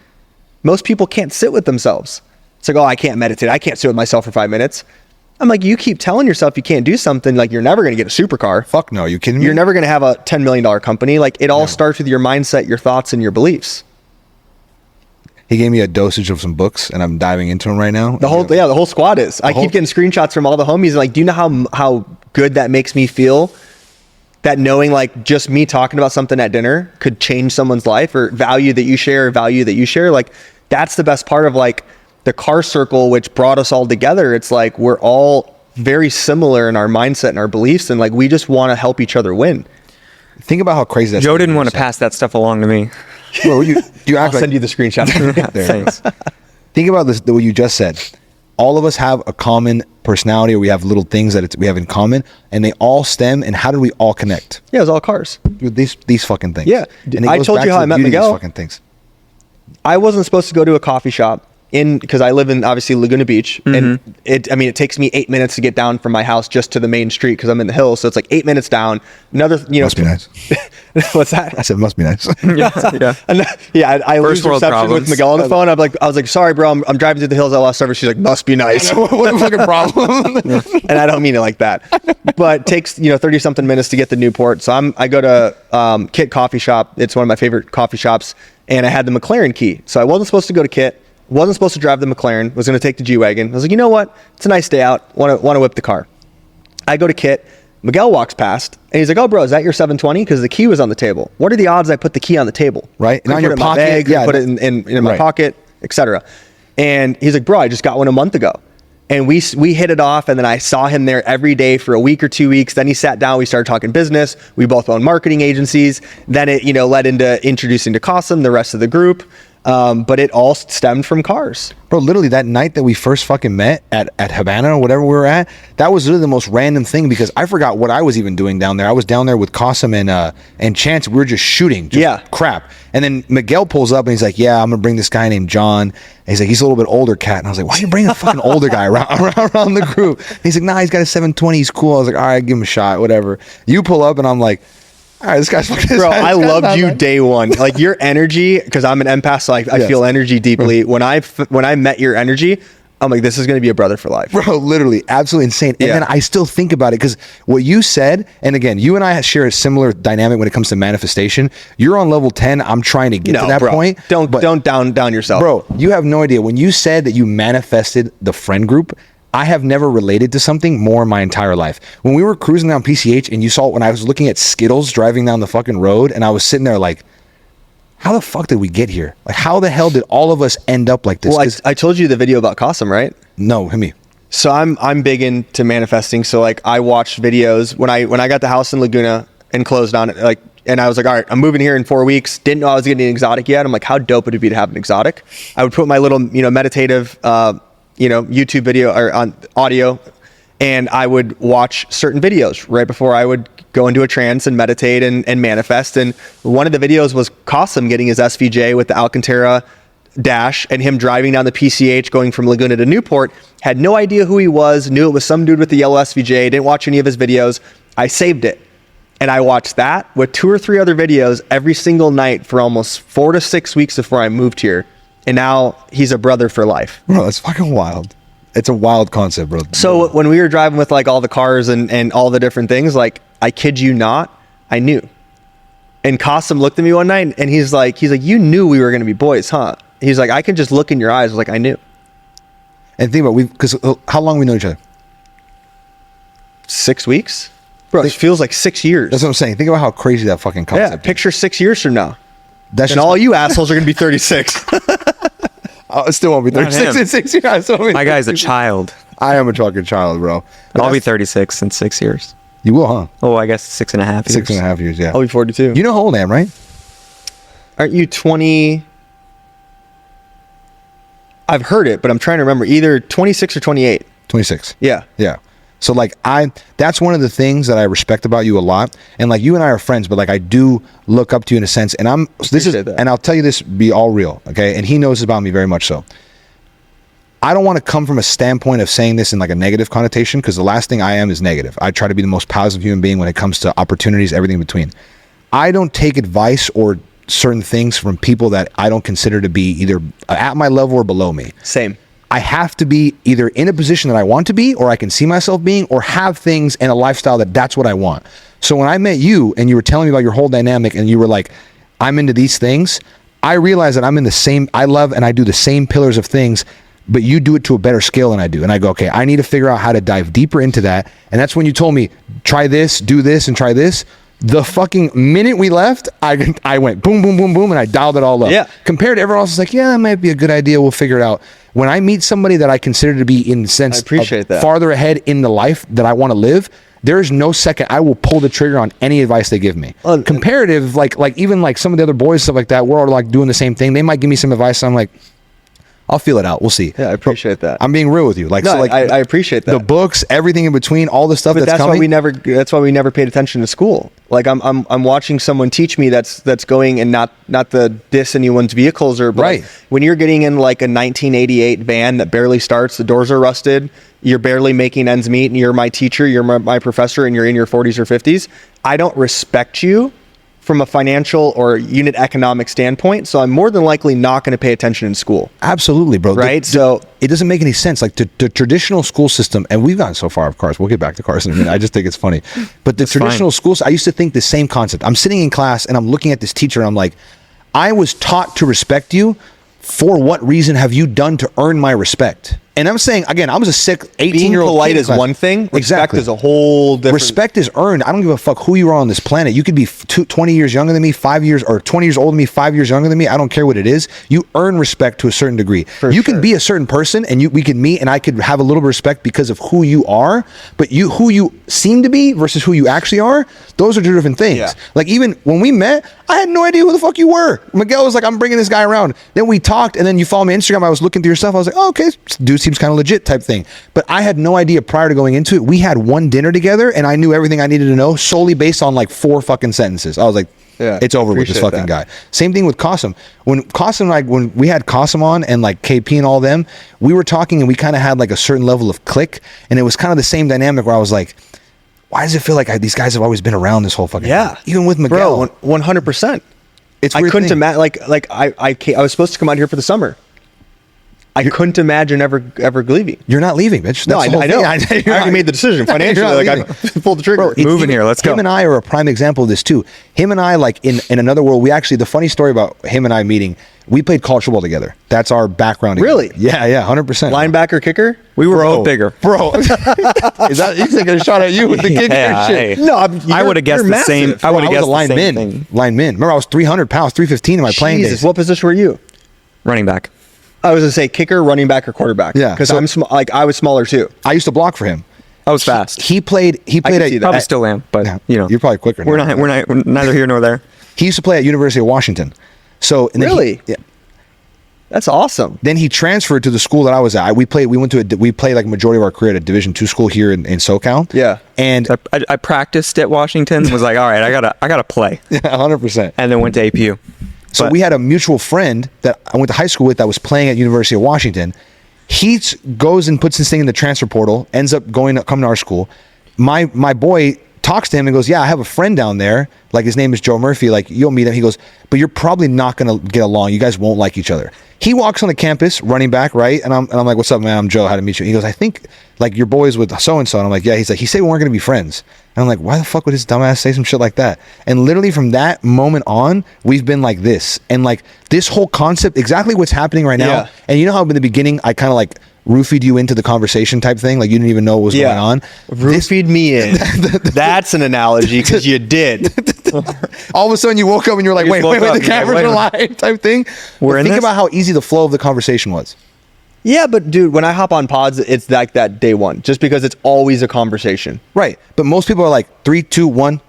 Most people can't sit with themselves. It's like, oh, I can't meditate, I can't sit with myself for 5 minutes. I'm like, you keep telling yourself you can't do something, like you're never going to get a supercar. Fuck no, you kidding me? You're never going to have a $10 million company. Like it all starts with your mindset, your thoughts, and your beliefs. He gave me a dosage of some books, and I'm diving into them right now. The whole squad is. I keep getting screenshots from all the homies. And like, do you know how good that makes me feel? That knowing like just me talking about something at dinner could change someone's life, or value that you share, like that's the best part of like the car circle, which brought us all together. It's like we're all very similar in our mindset and our beliefs, and like we just want to help each other win. Think about how crazy that. Joe didn't want to pass that stuff along to me. Bro, you I'll act like send you the screenshot. there. Thanks. Think about this, what you just said. All of us have a common personality, or we have little things that we have in common, and they all stem. And how did we all connect? Yeah, it was all cars. Dude, these fucking things. Yeah. And it I goes told back you to how the I met beauty of these Miguel. fucking things. I wasn't supposed to go to a coffee shop because I live in obviously Laguna Beach, and it takes me 8 minutes to get down from my house just to the main street because I'm in the hills. So it's like 8 minutes down. Another, Must be nice. What's that? I said, must be nice. Yeah. I First lose world reception problems. with Miguel on the phone. I was like, sorry, bro, I'm driving through the hills. I lost service. She's like, must be nice. What a fucking problem. And I don't mean it like that, but it takes 30 something minutes to get to Newport. So I go to Kit Coffee Shop. It's one of my favorite coffee shops, and I had the McLaren key. So I wasn't supposed to go to Kit. Wasn't supposed to drive the McLaren. Was going to take the G-Wagon. I was like, you know what? It's a nice day out. Want to whip the car. I go to Kit. Miguel walks past, and he's like, oh, bro, is that your 720? Because the key was on the table. What are the odds I put the key on the table? Right. And on your pocket. Bag, Yeah. put it in my Right. pocket, etc. And he's like, bro, I just got one a month ago. And we hit it off, and then I saw him there every day for a week or 2 weeks. Then he sat down. We started talking business. We both own marketing agencies. Then it led into introducing to Qasim, the rest of the group. But it all stemmed from cars. Bro, literally that night that we first fucking met at Havana or whatever we were at, that was literally the most random thing because I forgot what I was even doing down there. I was down there with Qasim and Chance. We were just shooting. Crap. And then Miguel pulls up and he's like, yeah, I'm going to bring this guy named John. And he's like, he's a little bit older cat. And I was like, why are you bringing a fucking older guy around the group? And he's like, nah, he's got a 720. He's cool. I was like, all right, give him a shot, whatever. You pull up and I'm like, all right, this guy's fucking. Bro, I loved you day one. Like your energy, because I'm an empath, so I feel energy deeply. When I met your energy, I'm like, this is going to be a brother for life. Bro, literally, absolutely insane. And then I still think about it because what you said, and again, you and I share a similar dynamic when it comes to manifestation. You're on level 10. I'm trying to get to that point. Don't down yourself. Bro, you have no idea. When you said that you manifested the friend group, I have never related to something more in my entire life. When we were cruising down PCH and you saw when I was looking at Skittles driving down the fucking road and I was sitting there like, how the fuck did we get here? Like, how the hell did all of us end up like this? Well, I told you the video about Qasim, right? No, hit me. So I'm big into manifesting. So like I watched videos when I got the house in Laguna and closed on it, like, and I was like, all right, I'm moving here in 4 weeks. Didn't know I was getting an exotic yet. I'm like, how dope would it be to have an exotic? I would put my little, meditative, YouTube video or on audio, and I would watch certain videos right before I would go into a trance and meditate and manifest. And one of the videos was Qasim getting his SVJ with the Alcantara dash and him driving down the PCH going from Laguna to Newport. Had no idea who he was, knew it was some dude with the yellow SVJ, didn't watch any of his videos. I saved it. And I watched that with 2 or 3 other videos every single night for almost 4 to 6 weeks before I moved here. And now he's a brother for life. Bro, that's fucking wild. It's a wild concept, bro. So when we were driving with like all the cars and all the different things, like I kid you not, I knew. And Qasim looked at me one night and he's like, you knew we were going to be boys, huh? He's like, I can just look in your eyes. I was like, I knew. And think about because how long we know each other? 6 weeks? Bro, it feels like 6 years. That's what I'm saying. Think about how crazy that fucking concept is. Picture 6 years from now. That's and just all you assholes are going to be 36. I still won't be Not 36 him. in 6 years. My guy's a child. I am a fucking child, bro. But I'll be 36 in 6 years. You will, huh? Oh, I guess 6.5 years. 6.5 years, yeah. I'll be 42. You know how old I am, right? Aren't you 20? I've heard it, but I'm trying to remember. Either 26 or 28. 26. Yeah. Yeah. So like that's one of the things that I respect about you a lot. And like you and I are friends, but like I do look up to you in a sense. And and I'll tell you this, be all real, okay? And he knows about me very much so. I don't want to come from a standpoint of saying this in like a negative connotation because the last thing I am is negative. I try to be the most positive human being when it comes to opportunities, everything in between. I don't take advice or certain things from people that I don't consider to be either at my level or below me. Same. I have to be either in a position that I want to be or I can see myself being or have things and a lifestyle that's what I want. So when I met you and you were telling me about your whole dynamic and you were like, I'm into these things, I realize that I'm in the same, I love and I do the same pillars of things, but you do it to a better scale than I do. And I go, okay, I need to figure out how to dive deeper into that. And that's when you told me, try this, do this, and try this. The fucking minute we left, I went boom, boom, boom, boom, and I dialed it all up. Yeah. Compared to everyone else, it's like, yeah, that might be a good idea. We'll figure it out. When I meet somebody that I consider to be in the sense I appreciate that. farther ahead in the life that I want to live, there is no second I will pull the trigger on any advice they give me. Comparative, like even like some of the other boys, stuff like that, we're all like doing the same thing. They might give me some advice. And I'm like, I'll feel it out. We'll see. Yeah, I appreciate that. I'm being real with you. Like, No, so like I appreciate that. the books, everything in between, all the stuff But that's coming. that's why we never paid attention to school. Like I'm watching someone teach me that's going, and not the diss anyone's vehicles, or but Right. when you're getting in like a 1988 van that barely starts, the doors are rusted, you're barely making ends meet, and you're my teacher, you're my professor, and you're in your 40s or 50s, I don't respect you from a financial or unit economic standpoint, so I'm more than likely not going to pay attention in school. Absolutely, bro. Right? So it doesn't make any sense. Like the traditional school system, and we've gotten so far of cars. We'll get back to cars in a minute. I just think it's funny. But the traditional schools, I used to think the same concept. I'm sitting in class and I'm looking at this teacher and I'm like, I was taught to respect you. For what reason have you done to earn my respect? And I'm saying, again, I was a sick 18-year-old being polite kid in is class. one thing. Respect Exactly. is a whole different. Respect is earned. I don't give a fuck who you are on this planet. You could be 20 years younger than me, 5 years, or 20 years older than me, 5 years younger than me. I don't care what it is. You earn respect to a certain degree. You can be a certain person, and we could meet, and I could have a little bit of respect because of who you are. But who you seem to be versus who you actually are, those are two different things. Yeah. Like even when we met, I had no idea who the fuck you were. Miguel was like, I'm bringing this guy around. Then we talked, and then you follow me on Instagram. I was looking through your stuff. I was like, oh, okay, this dude seems kind of legit type thing. But I had no idea prior to going into it. We had one dinner together, and I knew everything I needed to know solely based on like 4 fucking sentences. I was like, Yeah, it's over with this appreciate fucking that. guy. Same thing with Qasim. When we had Qasim on and like KP and all them, we were talking and we kind of had like a certain level of click, and it was kind of the same dynamic where I was like, why does it feel like these guys have always been around this whole fucking Yeah. time? Even with Miguel. Bro, 100%. It's a I weird couldn't thing. imagine, I was supposed to come out here for the summer. I couldn't imagine ever leaving. You're not leaving, bitch. No, That's the whole I know. thing. I already made the decision financially. You're Like not I leaving. pulled the trigger. It's Moving here, let's go. Him and I are a prime example of this too. Him and I, like in another world, the funny story about him and I meeting, we played college football together. That's our background. together. Really? Yeah, 100%. Linebacker, kicker. We were both bigger. Bro. Is that, he's taking a shot at you with the kick Yeah, shit. hey. No, I would have guessed the same. I would I have was guessed a the same lineman. thing. Lineman. Remember, I was 300 pounds, 315 in my playing Jesus, days. what position were you? Running back. I was gonna say kicker, running back, or quarterback. Yeah, because so- I'm I was smaller too. I used to block for him. I was fast. He played can at see that. Probably still am, but Yeah, you know, you're probably quicker. We're now. not. We're neither here nor there. He used to play at University of Washington. So and then Really? yeah. That's awesome. Then he transferred to the school that I was at. We played like majority of our career at a Division II school here in SoCal. Yeah. And I practiced at Washington. Was like, all right, I gotta play, 100%. and then went to APU. So But- we had a mutual friend that I went to high school with that was playing at University of Washington. He goes and puts this thing in the transfer portal, ends up coming to our school. My boy talks to him and goes, yeah, I have a friend down there. Like his name is Joe Murphy. Like you'll meet him. He goes, but you're probably not going to get along. You guys won't like each other. He walks on the campus, running back, right? And I'm like, what's up, man? I'm Joe. How to meet you? He goes, I think like your boys with so-and-so. And I'm like, yeah. He's like, he said we weren't going to be friends. And I'm like, why the fuck would his dumbass say some shit like that? And literally from that moment on, we've been like this. And like this whole concept, exactly what's happening right now. Yeah. And you know how in the beginning, I kind of like roofied you into the conversation type thing? Like you didn't even know what was going on. Roofied me in. That's an analogy because you did. All of a sudden you woke up and you're like, You wait, just woke up, the you're like, cameras wait are a live type thing. We're But in think this? about how easy the flow of the conversation was. Yeah, but dude, when I hop on pods, it's like that day one, just because it's always a conversation. Right. But most people are like 3, 2, 1.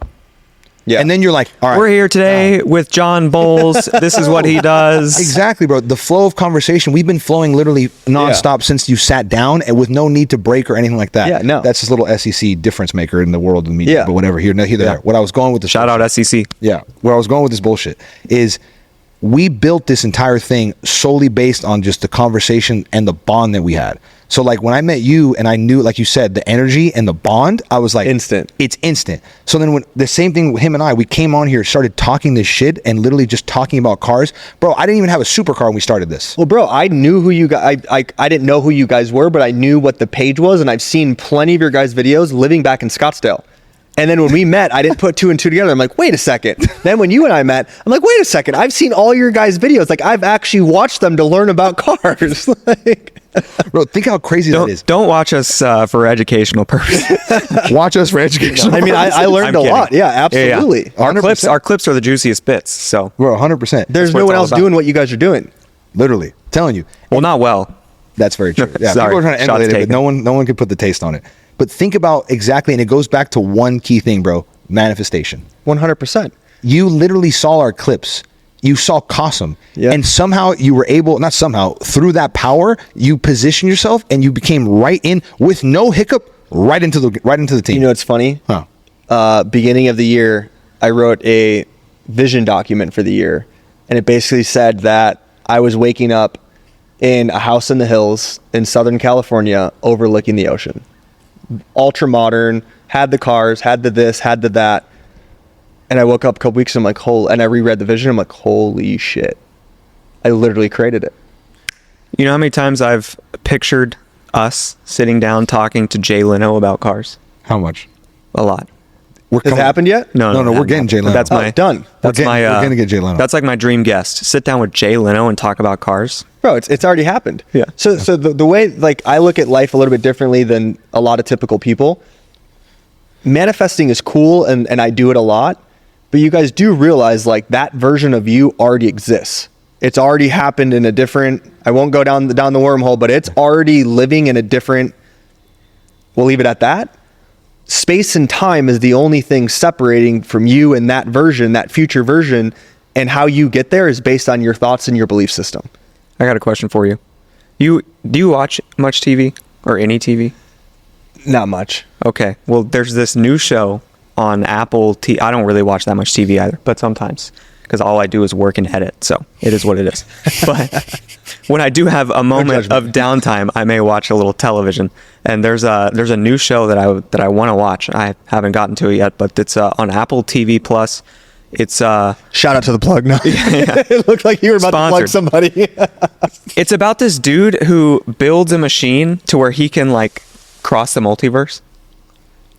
Yeah. And then you're like, all right. We're here today with Jon Boles. This is what he does. Exactly, bro. The flow of conversation, we've been flowing literally nonstop since you sat down and with no need to break or anything like that. Yeah, no. That's this little SCC difference maker in the world of media. Yeah. But whatever, here, there. What I was going with the Shout out SCC. Yeah. Where I was going with this bullshit is we built this entire thing solely based on just the conversation and the bond that we had. So like when I met you and I knew, like you said, the energy and the bond, I was like, Instant. It's instant. So then when the same thing with him and I, we came on here, started talking this shit and literally just talking about cars. Bro, I didn't even have a supercar when we started this. Well, bro, I knew who you guys. I didn't know who you guys were, but I knew what the page was, and I've seen plenty of your guys' videos living back in Scottsdale. And then when we met, I didn't put 2 and 2 together. I'm like, wait a second. Then when you and I met, I'm like, wait a second. I've seen all your guys' videos. Like, I've actually watched them to learn about cars. Like, Bro, think how crazy that is. Don't watch us for educational purposes. Watch us for education. I mean, I learned a kidding. lot. Yeah, absolutely. Our 100%. clips are the juiciest bits. So, Bro, 100%. There's what no it's one all else about. doing what you guys are doing. Literally. Telling you. well, not well. That's very true. Yeah, Sorry. people are trying to Shots emulate it, but taken. no one can put the taste on it. But think about exactly, and it goes back to one key thing, bro. Manifestation. 100%. You literally saw our clips. You saw Qasim. Yeah. And somehow you were able, not somehow, through that power, you positioned yourself and you became right in with no hiccup, right into the team. You know, it's funny. Beginning of the year, I wrote a vision document for the year, and it basically said that I was waking up in a house in the hills in Southern California overlooking the ocean. Ultra modern, had the cars, had the this, had the that. And I woke up a couple weeks and I'm like, and I reread the vision. I'm like, holy shit. I literally created it. You know how many times I've pictured us sitting down talking to Jay Leno about cars? How much? A lot. We're Has it coming. happened yet? No, we're getting Jay Leno. That's my done. That's We're my. gonna get Jay Leno. That's like my dream guest. Sit down with Jay Leno and talk about cars. Bro, it's already happened. Yeah. So the way, like, I look at life a little bit differently than a lot of typical people. Manifesting is cool, and I do it a lot, but you guys do realize, like, that version of you already exists. It's already happened in a different, I won't go down the wormhole, but it's already living in a different, we'll leave it at that. Space and time is the only thing separating from you and that version, that future version, and how you get there is based on your thoughts and your belief system. I got a question for you. Do you watch much TV or any TV? Not much. Okay. Well, there's this new show on Apple TV. I don't really watch that much TV either, but sometimes, because all I do is work and edit. So it is what it is. But when I do have a moment of downtime, I may watch a little television. And there's a new show that I want to watch. I haven't gotten to it yet, but it's on Apple TV Plus. It's Shout out to the plug. No, it looked like you were about to plug somebody. it's about this dude who builds a machine to where he can, like, cross the multiverse.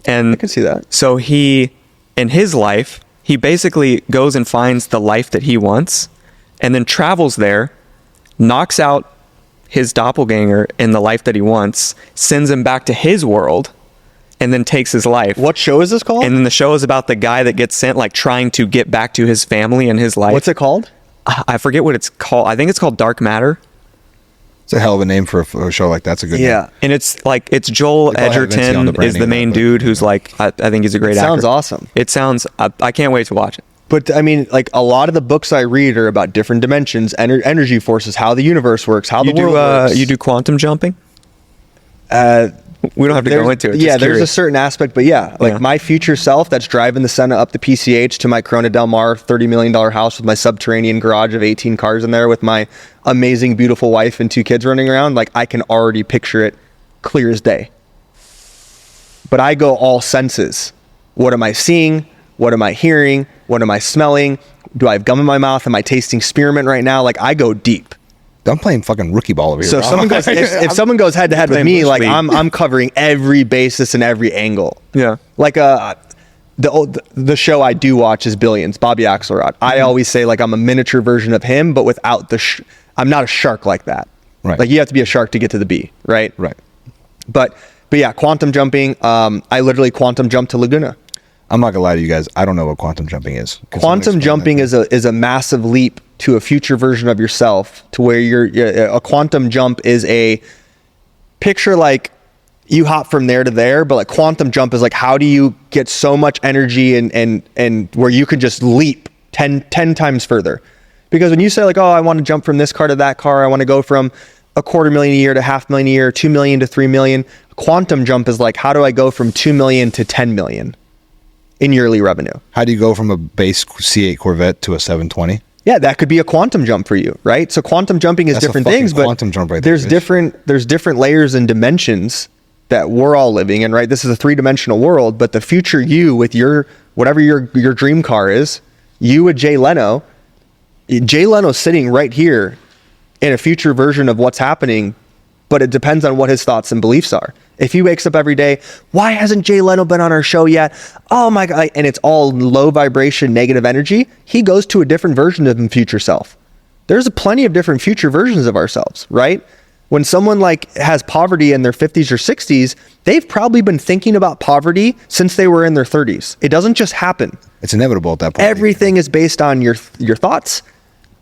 And I can see that. So he, in his life, he basically goes and finds the life that he wants, and then travels there, knocks out his doppelganger in the life that he wants, sends him back to his world, and then takes his life. What show is this called? And then the show is about the guy that gets sent, like, trying to get back to his family and his life. What's it called? I forget what it's called. I think it's called Dark Matter. It's a hell of a name for a show like that. It's a good name. And it's like, it's Joel probably have Vinci on the Edgerton is the branding main of that, but- dude who's like, I think he's a great actor. Sounds awesome. It sounds, I can't wait to watch it. But I mean, like, a lot of the books I read are about different dimensions, energy forces, how the universe works, how the world works. You do quantum jumping? We don't have to go into it. Yeah, Just there's a curious. certain aspect, but yeah, like, Yeah. my future self that's driving the Senna up the PCH to my Corona Del Mar $30 million house with my subterranean garage of 18 cars in there with my amazing, beautiful wife and 2 kids running around. Like, I can already picture it clear as day. But I go all senses. What am I seeing? What am I hearing? What am I smelling? Do I have gum in my mouth? Am I tasting spearmint right now? Like, I go deep. I'm playing fucking rookie ball over here. So if bro. someone goes, if someone goes head to head with playing me, Bush like, League. I'm covering every basis and every angle. Yeah. Like the show I do watch is Billions, Bobby Axelrod. I always say, like, I'm a miniature version of him, but without I'm not a shark like that. Right. Like, you have to be a shark to get to the B, right? Right. But yeah, quantum jumping. I literally quantum jumped to Laguna. I'm not gonna lie to you guys. I don't know what quantum jumping is. Can someone Quantum explain jumping that? is a massive leap to a future version of yourself, to where a quantum jump is a picture, like, you hop from there to there, but like, quantum jump is like, how do you get so much energy and where you could just leap 10 times further? Because when you say, like, oh, I want to jump from this car to that car, I want to go from $250,000 a year to $500,000 a year, 2 million to 3 million. Quantum jump is like, how do I go from 2 million to 10 million in yearly revenue? How do you go from a base C8 Corvette to a 720? Yeah, that could be a quantum jump for you, right? So quantum jumping is That's a different fucking things, but quantum jump right there, there's bitch. different layers and dimensions that we're all living in, right? This is a 3-dimensional world, but the future you with whatever your dream car is, you with Jay Leno's sitting right here in a future version of what's happening but it depends on what his thoughts and beliefs are. If he wakes up every day, why hasn't Jay Leno been on our show yet? Oh my God. And it's all low vibration, negative energy. He goes to a different version of his future self. There's plenty of different future versions of ourselves, right? When someone like has poverty in their 50s or 60s, they've probably been thinking about poverty since they were in their 30s. It doesn't just happen. It's inevitable at that point. Everything is based on your thoughts.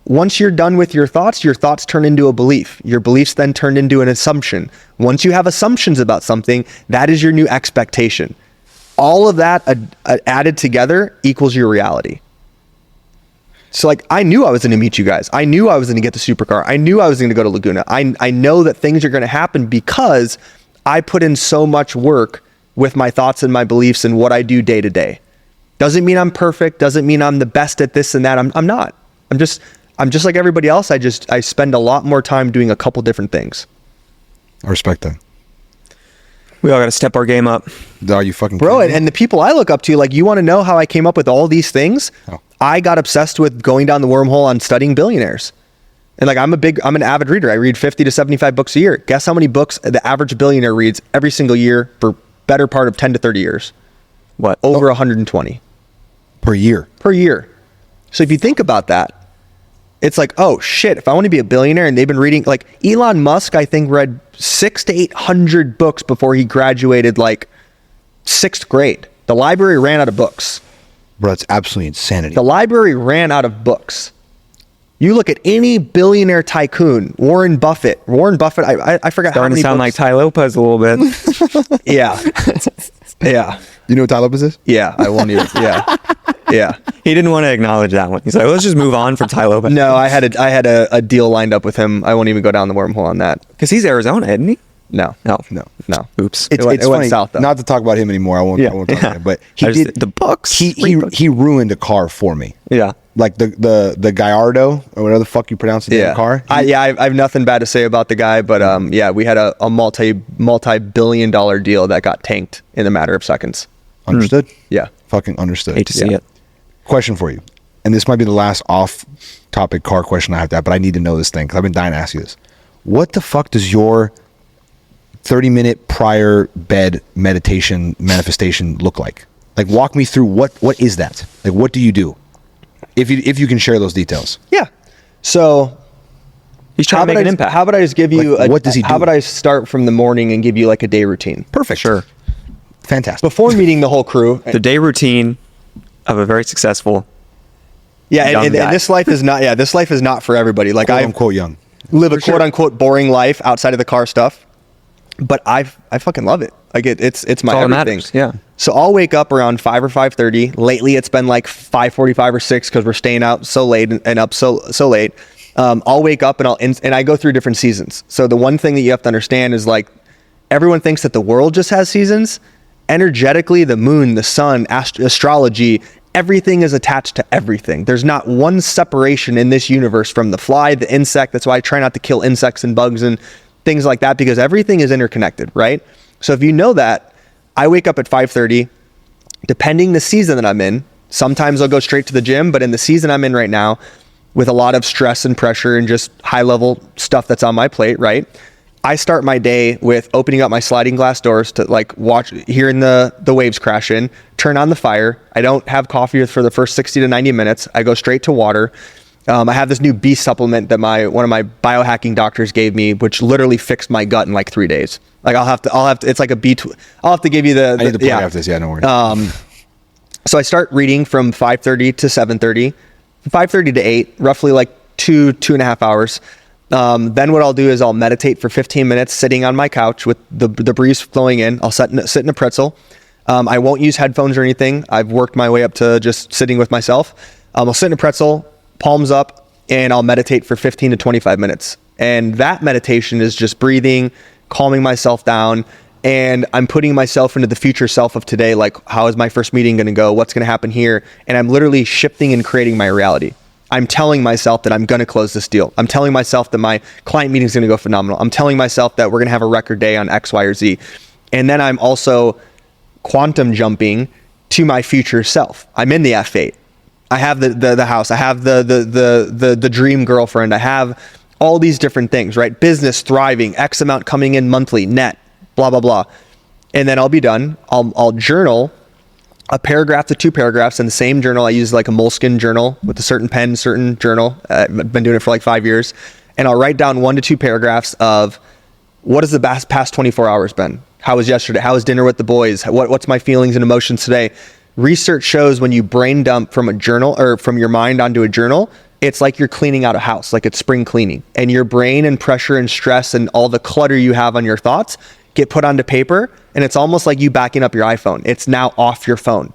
Once you're done with your thoughts turn into a belief. Your beliefs then turn into an assumption. Once you have assumptions about something, that is your new expectation. All of that added together equals your reality. So like, I knew I was going to meet you guys. I knew I was going to get the supercar. I knew I was going to go to Laguna. I know that things are going to happen because I put in so much work with my thoughts and my beliefs and what I do day to day. Doesn't mean I'm perfect. Doesn't mean I'm the best at this and that. I'm not. I'm just like everybody else. I spend a lot more time doing a couple different things. I respect that. We all got to step our game up. Are you fucking Bro, kidding me? and the people I look up to, like, you want to know how I came up with all these things? Oh. I got obsessed with going down the wormhole on studying billionaires. And like, I'm an avid reader. I read 50 to 75 books a year. Guess how many books the average billionaire reads every single year for better part of 10 to 30 years? What? Over 120 Per year. per year. So if you think about that, it's like, oh shit, if I want to be a billionaire, and they've been reading, like Elon Musk, I think read 600 to 800 books before he graduated like 6th grade. The library ran out of books. Bro, it's absolutely insanity. The library ran out of books. You look at any billionaire tycoon, Warren Buffett, I forgot how Starting many to sound like books. Ty Lopez a little bit. Yeah. Yeah. You know what Ty Lopez is? Yeah. I won't even. Yeah. Yeah. He didn't want to acknowledge that one. He's like, let's just move on from Ty Lopez. No, I had a deal lined up with him. I won't even go down the wormhole on that. Because he's Arizona, isn't he? No. No. No. Oops. It went funny, south, though. Not to talk about him anymore. I won't talk about him. But he did the books. He ruined a car for me. Yeah. Like the Gallardo or whatever the fuck you pronounce the damn car. I have nothing bad to say about the guy, but we had a multi-billion dollar deal that got tanked in a matter of seconds. Understood? Yeah. Fucking understood. Hate to see it. Question for you. And this might be the last off-topic car question I have to have, but I need to know this thing because I've been dying to ask you this. What the fuck does your 30-minute prior bed meditation manifestation look like? Like, walk me through what is that? Like, what do you do? If you can share those details. Yeah. So He's trying to make an impact. how about I just give you Like, what does he do? How about I start from the morning and give you like a day routine? Perfect. Sure. Fantastic. Before meeting the whole crew. The day routine of a very successful Yeah, young and guy. this life is not for everybody. Like, Quote I unquote young. live a quote unquote boring life outside of the car stuff, but I fucking love it. Like, it's my all that everything. matters, yeah. So I'll wake up around 5 or 5:30. Lately, it's been like 5:45 or 6 because we're staying out so late and up so late. I'll wake up and I go through different seasons. So the one thing that you have to understand is, like, everyone thinks that the world just has seasons. Energetically, the moon, the sun, astrology, everything is attached to everything. There's not one separation in this universe from the fly, the insect. That's why I try not to kill insects and bugs and things like that, because everything is interconnected, right? So if you know that, I wake up at 5:30, depending the season that I'm in. Sometimes I'll go straight to the gym, but in the season I'm in right now, with a lot of stress and pressure and just high level stuff that's on my plate, right? I start my day with opening up my sliding glass doors to like watch, hearing the waves crash in, turn on the fire. I don't have coffee for the first 60 to 90 minutes. I go straight to water. I have this new B supplement that one of my biohacking doctors gave me, which literally fixed my gut in like 3 days. Like I'll have to, it's like a I'll have to give you the I need to play after this. Yeah, no worries. So I start reading from 5:30 to 7:30, 5:30 to 8, roughly like 2.5 hours. Then what I'll do is I'll meditate for 15 minutes sitting on my couch with the breeze flowing in. I'll sit in a pretzel. I won't use headphones or anything. I've worked my way up to just sitting with myself. I'll sit in a pretzel, palms up, and I'll meditate for 15 to 25 minutes. And that meditation is just breathing, calming myself down, and I'm putting myself into the future self of today. Like, how is my first meeting going to go? What's going to happen here? And I'm literally shifting and creating my reality. I'm telling myself that I'm going to close this deal. I'm telling myself that my client meeting is going to go phenomenal. I'm telling myself that we're going to have a record day on X, Y, or Z. And then I'm also quantum jumping to my future self. I'm in the F8. I have the house. I have the dream girlfriend. I have all these different things, right? Business thriving, X amount coming in monthly, net, blah, blah, blah. And then I'll be done. I'll journal a paragraph to 2 paragraphs in the same journal. I use like a Moleskine journal with a certain pen, certain journal. I've been doing it for like 5 years. And I'll write down 1 to 2 paragraphs of what has the past 24 hours been? How was yesterday? How was dinner with the boys? What's my feelings and emotions today? Research shows when you brain dump from a journal or from your mind onto a journal, it's like you're cleaning out a house, like it's spring cleaning. And your brain and pressure and stress and all the clutter you have on your thoughts get put onto paper. And it's almost like you backing up your iPhone. It's now off your phone.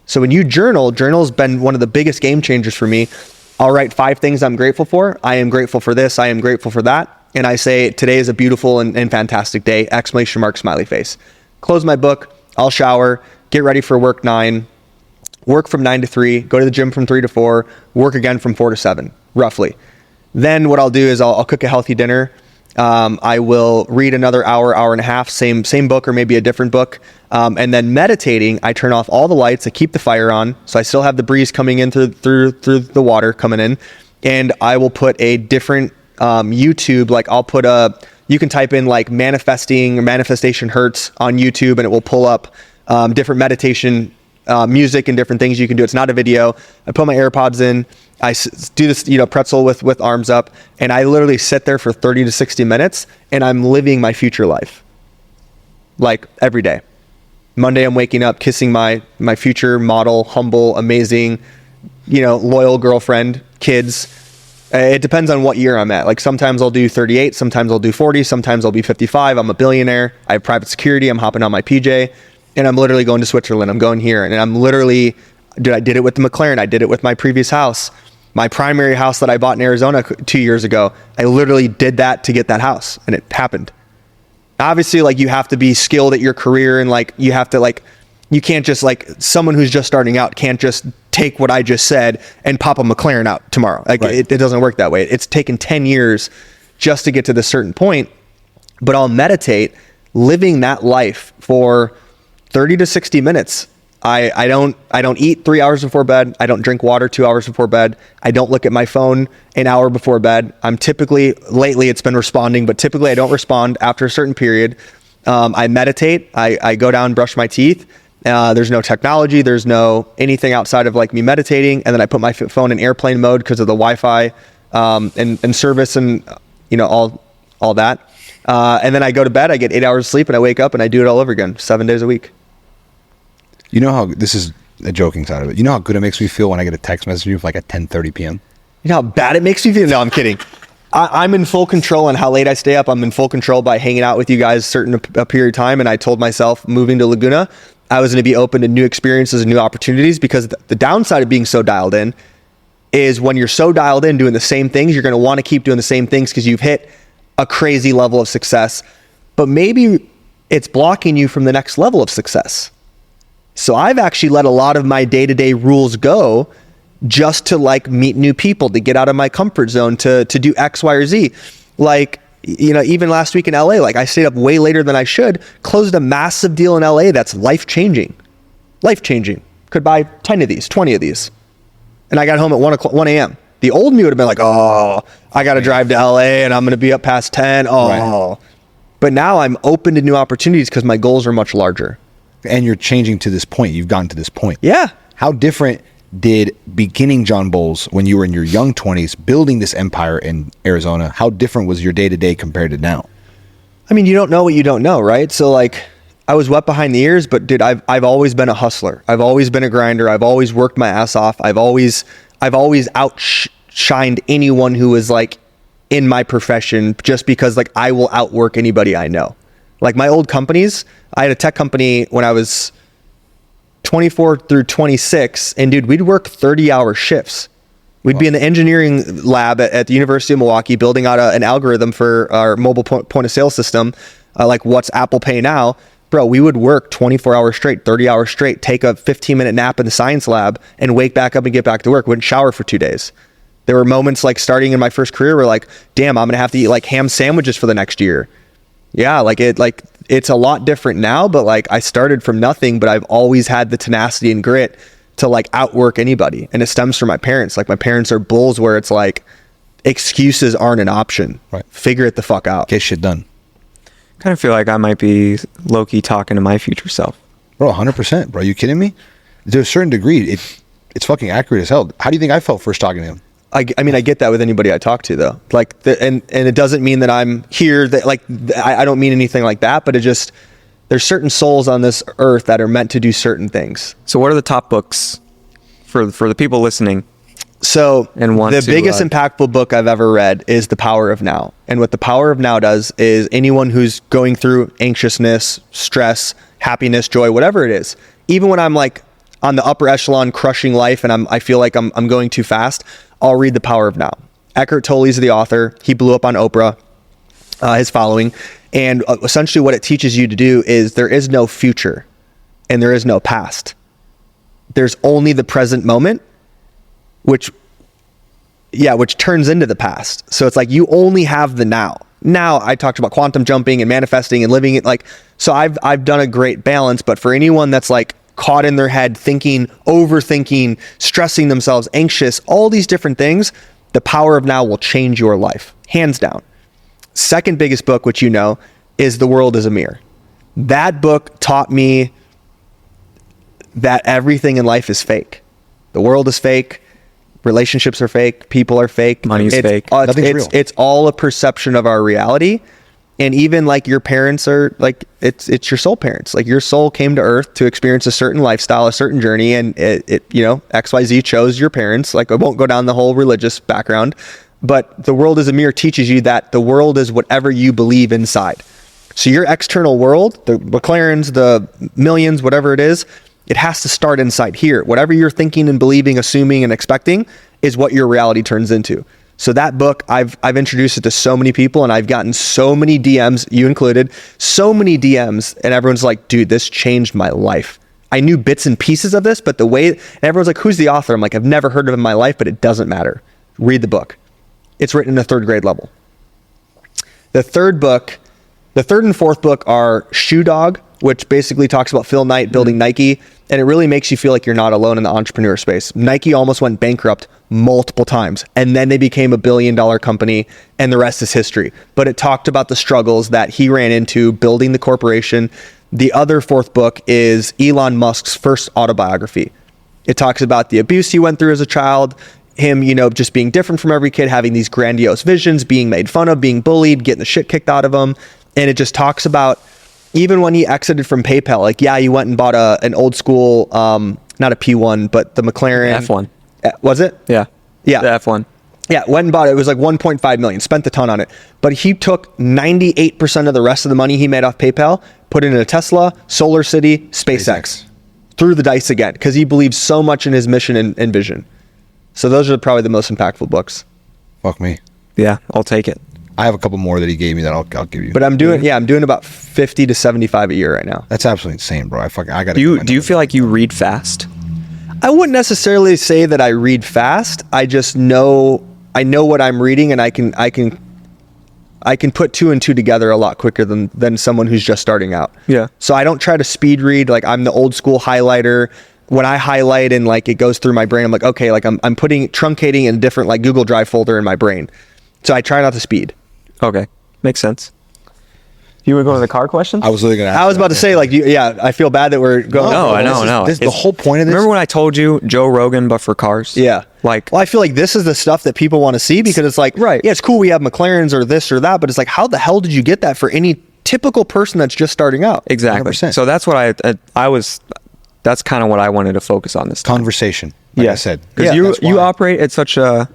So when you journal's been one of the biggest game changers for me. I'll write 5 things I'm grateful for. I am grateful for this. I am grateful for that. And I say, today is a beautiful and fantastic day, ! Smiley face. Close my book. I'll shower, get ready for work 9, work from 9 to 3, go to the gym from 3 to 4, work again from 4 to 7, roughly. Then what I'll do is I'll cook a healthy dinner. I will read another hour and a half, same book or maybe a different book. And then meditating, I turn off all the lights, I keep the fire on, so I still have the breeze coming in through the water coming in. And I will put a different YouTube, like I'll put you can type in like manifestation hurts on YouTube and it will pull up different meditation music and different things you can do. It's not a video. I put my AirPods in. I do this, pretzel with arms up, and I literally sit there for 30 to 60 minutes, and I'm living my future life, like every day. Monday, I'm waking up, kissing my future model, humble, amazing, loyal girlfriend, kids. It depends on what year I'm at. Like sometimes I'll do 38, sometimes I'll do 40, sometimes I'll be 55. I'm a billionaire. I have private security. I'm hopping on my PJ, and I'm literally going to Switzerland. I'm going here, and I'm literally, I did it with the McLaren. I did it with my previous house. My primary house that I bought in Arizona 2 years ago, I literally did that to get that house, and it happened. Obviously, like, you have to be skilled at your career, and like you have to, like, you can't just, like, someone who's just starting out can't just take what I just said and pop a McLaren out tomorrow. Like, right. It doesn't work that way. It's taken 10 years just to get to this certain point. But I'll meditate living that life for 30 to 60 minutes. I don't eat 3 hours before bed. I don't drink water 2 hours before bed. I don't look at my phone an hour before bed. I'm typically, lately it's been responding, but typically I don't respond after a certain period. I meditate. I go down, brush my teeth. There's no technology. There's no anything outside of like me meditating. And then I put my phone in airplane mode because of the Wi-Fi and service and all that. And then I go to bed. I get 8 hours of sleep, and I wake up and I do it all over again, 7 days a week. You know how, this is a joking side of it, you know how good it makes me feel when I get a text message from you like at 10:30 p.m.? You know how bad it makes me feel? No, I'm kidding. I'm in full control on how late I stay up. I'm in full control by hanging out with you guys a period of time. And I told myself moving to Laguna, I was going to be open to new experiences and new opportunities, because the downside of being so dialed in is when you're so dialed in doing the same things, you're going to want to keep doing the same things because you've hit a crazy level of success, but maybe it's blocking you from the next level of success. So I've actually let a lot of my day-to-day rules go just to like meet new people, to get out of my comfort zone, to do X, Y, or Z. Like, even last week in LA, like I stayed up way later than I should, closed a massive deal in LA that's life-changing. Could buy 10 of these, 20 of these. And I got home at 1 a.m. The old me would have been like, oh, I got to drive to LA and I'm going to be up past 10. Oh, right. But now I'm open to new opportunities because my goals are much larger. And you're changing to this point. You've gotten to this point. Yeah. How different did beginning Jon Boles when you were in your young 20s, building this empire in Arizona, how different was your day-to-day compared to now? I mean, you don't know what you don't know, right? So like, I was wet behind the ears, but dude, I've always been a hustler. I've always been a grinder. I've always worked my ass off. I've always outshined anyone who was like in my profession, just because like I will outwork anybody I know. Like my old companies, I had a tech company when I was 24 through 26, and dude, we'd work 30-hour shifts. We'd be in the engineering lab at the University of Milwaukee building out an algorithm for our mobile point of sale system, like what's Apple Pay now. Bro, we would work 24 hours straight, 30 hours straight, take a 15-minute nap in the science lab, and wake back up and get back to work. Wouldn't shower for 2 days. There were moments like starting in my first career where like, damn, I'm going to have to eat like ham sandwiches for the next year. Yeah, it's a lot different now, but like I started from nothing, but I've always had the tenacity and grit to like outwork anybody. And it stems from my parents. Like my parents are bulls where it's like, excuses aren't an option. Right. Figure it the fuck out. Get shit done. Kind of feel like I might be low-key talking to my future self. Bro, 100%. Bro, you kidding me? To a certain degree, it's fucking accurate as hell. How do you think I felt first talking to him? I mean, I get that with anybody I talk to, though. Like, and it doesn't mean that I'm here. That like, I don't mean anything like that. But it just, there's certain souls on this earth that are meant to do certain things. So, what are the top books for the people listening? So the biggest uh, impactful book I've ever read is The Power of Now. And what The Power of Now does is anyone who's going through anxiousness, stress, happiness, joy, whatever it is, even when I'm like on the upper echelon crushing life and I feel like I'm going too fast, I'll read The Power of Now. Eckhart Tolle's the author. He blew up on Oprah, his following. And essentially what it teaches you to do is there is no future and there is no past. There's only the present moment, which turns into the past. So it's like you only have the now. Now I talked about quantum jumping and manifesting and living it like, so I've done a great balance, but for anyone that's like caught in their head, thinking, overthinking, stressing themselves, anxious, all these different things, The Power of Now will change your life, hands down. Second biggest book, which you know, is The World is a Mirror. That book taught me that everything in life is fake. The world is fake. Relationships are fake. People are fake. Money's fake. Nothing's real. It's all a perception of our reality. And even like your parents are like, it's your soul parents. Like your soul came to earth to experience a certain lifestyle, a certain journey. And it you know, XYZ chose your parents. Like I won't go down the whole religious background, but The World is a Mirror teaches you that the world is whatever you believe inside. So your external world, the McLarens, the millions, whatever it is, it has to start inside here. Whatever you're thinking and believing, assuming and expecting is what your reality turns into. So that book, I've introduced it to so many people and I've gotten so many DMs, you included, so many DMs, and everyone's like, dude, this changed my life. I knew bits and pieces of this, but the way, and everyone's like, who's the author? I'm like, I've never heard of him in my life, but it doesn't matter. Read the book. It's written in a third grade level. The third and fourth book are Shoe Dog, which basically talks about Phil Knight building Nike. And it really makes you feel like you're not alone in the entrepreneur space. Nike almost went bankrupt multiple times. And then they became $1 billion company and the rest is history. But it talked about the struggles that he ran into building the corporation. The other fourth book is Elon Musk's first autobiography. It talks about the abuse he went through as a child, him, you know, just being different from every kid, having these grandiose visions, being made fun of, being bullied, getting the shit kicked out of him. And it just talks about even when he exited from PayPal, like, yeah, he went and bought an old school, not a P1, but the McLaren. F1. Was it? Yeah. Yeah. The F1. Yeah, went and bought it. It was like 1.5 million, spent a ton on it. But he took 98% of the rest of the money he made off PayPal, put it in a Tesla, Solar City, SpaceX. Threw the dice again because he believes so much in his mission and vision. So those are probably the most impactful books. Fuck me. Yeah, I'll take it. I have a couple more that he gave me that I'll give you. But I'm doing about 50 to 75 a year right now. That's absolutely insane, bro. I got. Do you feel like you read fast? I wouldn't necessarily say that I read fast. I just know what I'm reading, and I can put two and two together a lot quicker than someone who's just starting out. Yeah. So I don't try to speed read. Like I'm the old school highlighter. When I highlight and like it goes through my brain, I'm like, okay, like I'm truncating in a different like Google Drive folder in my brain. So I try not to speed. Okay, makes sense. You were going to the car question? I was literally going to ask. I was about to say like, I feel bad that we're going. No, I know. This is the whole point of this. Remember when I told you Joe Rogan, but for cars? Yeah. Like, well, I feel like this is the stuff that people want to see because it's like, right. Yeah, it's cool. We have McLarens or this or that, but it's like, how the hell did you get that for any typical person that's just starting out? Exactly. 100%. So that's what that's kind of what I wanted to focus on this time. Conversation. Like I said. Because Yeah, you operate at such a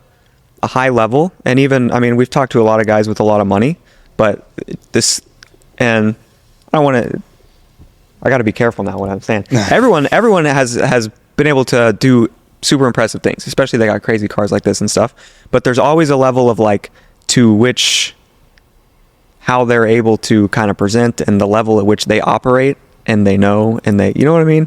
high level. And even, I mean, we've talked to a lot of guys with a lot of money, but this, and I don't want to, I got to be careful now what I'm saying. Everyone has been able to do super impressive things, especially they got crazy cars like this and stuff. But there's always a level of like to which, how they're able to kind of present and the level at which they operate and they know and they, you know what I mean?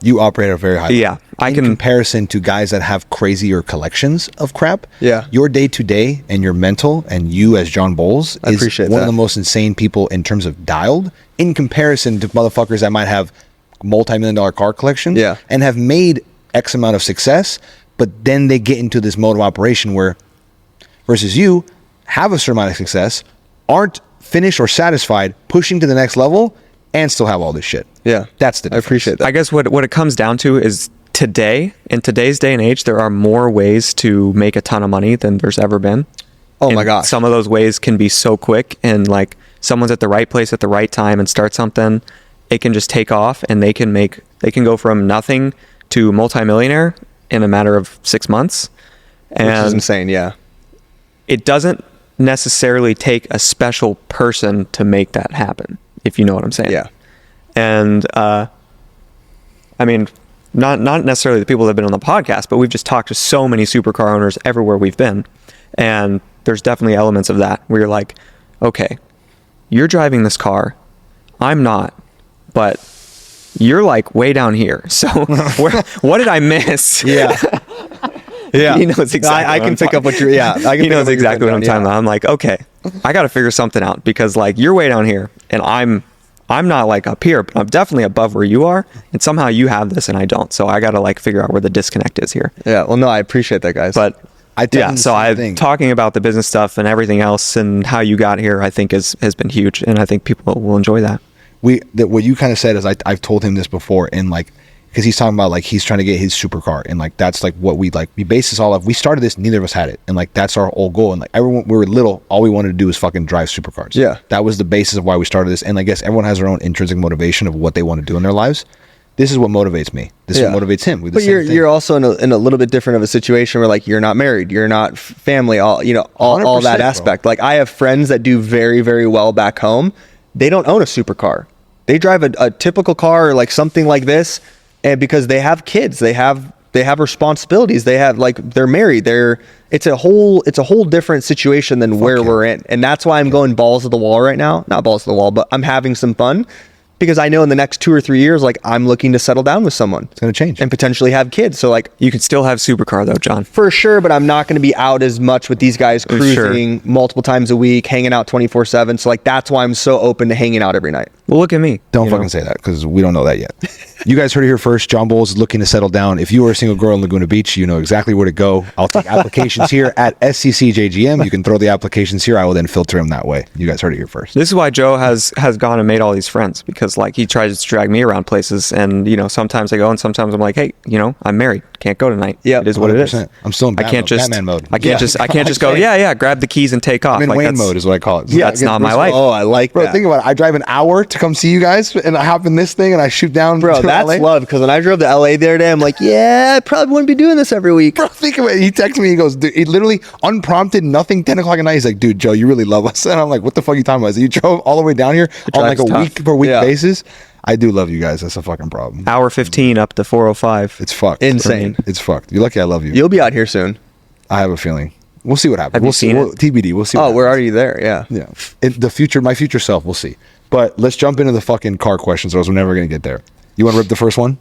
You operate at a very high level. Yeah, in comparison to guys that have crazier collections of crap. Yeah. Your day to day and your mental and you as Jon Boles I is appreciate one that. of the most insane people in terms of dialed in comparison to motherfuckers that might have multi-million-dollar car collections and have made X amount of success, but then they get into this mode of operation where versus you have a certain amount of success, aren't finished or satisfied, pushing to the next level, and still have all this shit. Yeah. That's the difference. I appreciate that. I guess what it comes down to is today, in today's day and age, there are more ways to make a ton of money than there's ever been. Oh And my gosh. some of those ways can be so quick, and like someone's at the right place at the right time and start something, it can just take off, and they can go from nothing to multimillionaire in a matter of 6 months. Which is And insane, yeah. it doesn't necessarily take a special person to make that happen, if you know what I'm saying. Yeah. And I mean, not necessarily the people that have been on the podcast, but we've just talked to so many supercar owners everywhere we've been. And there's definitely elements of that where you're like, okay, you're driving this car, I'm not, but you're like way down here. So what did I miss? Yeah. Yeah. He knows exactly I what can I'm pick up what you're, He knows exactly what I'm talking about. I'm like, okay, I got to figure something out, because like you're way down here and I'm not like up here, but I'm definitely above where you are. And somehow you have this and I don't. So I got to like figure out where the disconnect is here. Yeah. Well, no, I appreciate that, guys. But tell them the same thing. talking about the business stuff and everything else and how you got here, I think has been huge. And I think people will enjoy that. What you kind of said is I've told him this before, and like, because he's talking about like he's trying to get his supercar, and like that's like what we base this all off. We started this, neither of us had it, and like that's our whole goal. And like everyone, we were little, all we wanted to do was fucking drive supercars. Yeah, that was the basis of why we started this. And I guess everyone has their own intrinsic motivation of what they want to do in their lives. This is what motivates me. This is what motivates him. But you're also in a little bit different of a situation where like you're not married, you're not family, all that aspect. Bro. Like I have friends that do very, very well back home. They don't own a supercar. They drive a typical car, like something like this, and because they have kids, they have responsibilities. They have they're married. It's a whole different situation than where we're in, and that's why I'm going balls to the wall right now. Not balls to the wall, but I'm having some fun. Because I know in the next 2 or 3 years, like I'm looking to settle down with someone. It's going to change. And potentially have kids. So like you can still have supercar though, John. For sure, but I'm not going to be out as much with these guys cruising multiple times a week, hanging out 24/7. So like that's why I'm so open to hanging out every night. Well, look at me. Don't fucking say that, because we don't know that yet. You guys heard it here first. Jon Boles is looking to settle down. If you are a single girl in Laguna Beach, you know exactly where to go. I'll take applications here at SCC JGM. You can throw the applications here. I will then filter them that way. You guys heard it here first. This is why Joe has gone and made all these friends, because like he tries to drag me around places, and sometimes I go and sometimes I'm like, hey, I'm married, can't go tonight. Yeah, it is what it is. I'm still in Batman mode. I can't just go grab the keys and take off. I'm in Wayne mode is what I call it. Yeah, that's not my life. Oh, I like Bro, that. think about it. I drive an hour to come see you guys, and I hop in this thing and I shoot down. Bro, to that's LA. love, because when I drove to LA the other day, I'm like, yeah, I probably wouldn't be doing this every week. Bro, think of it. He texted me. He goes, dude, he literally unprompted, nothing. 10 o'clock at night. He's like, dude, Joe, you really love us. And I'm like, what the fuck are you talking about? So you drove all the way down here on like a week per week basis. I do love you guys. That's a fucking problem. Hour 15 up to 405. It's fucked. Insane. It's fucked. You're lucky I love you. You'll be out here soon. I have a feeling. We'll see what happens. Have you seen it? TBD. We'll see. Oh, we're already there. Yeah. Yeah. The future, my future self. We'll see. But let's jump into the fucking car questions, or else we're never gonna get there. You want to rip the first one?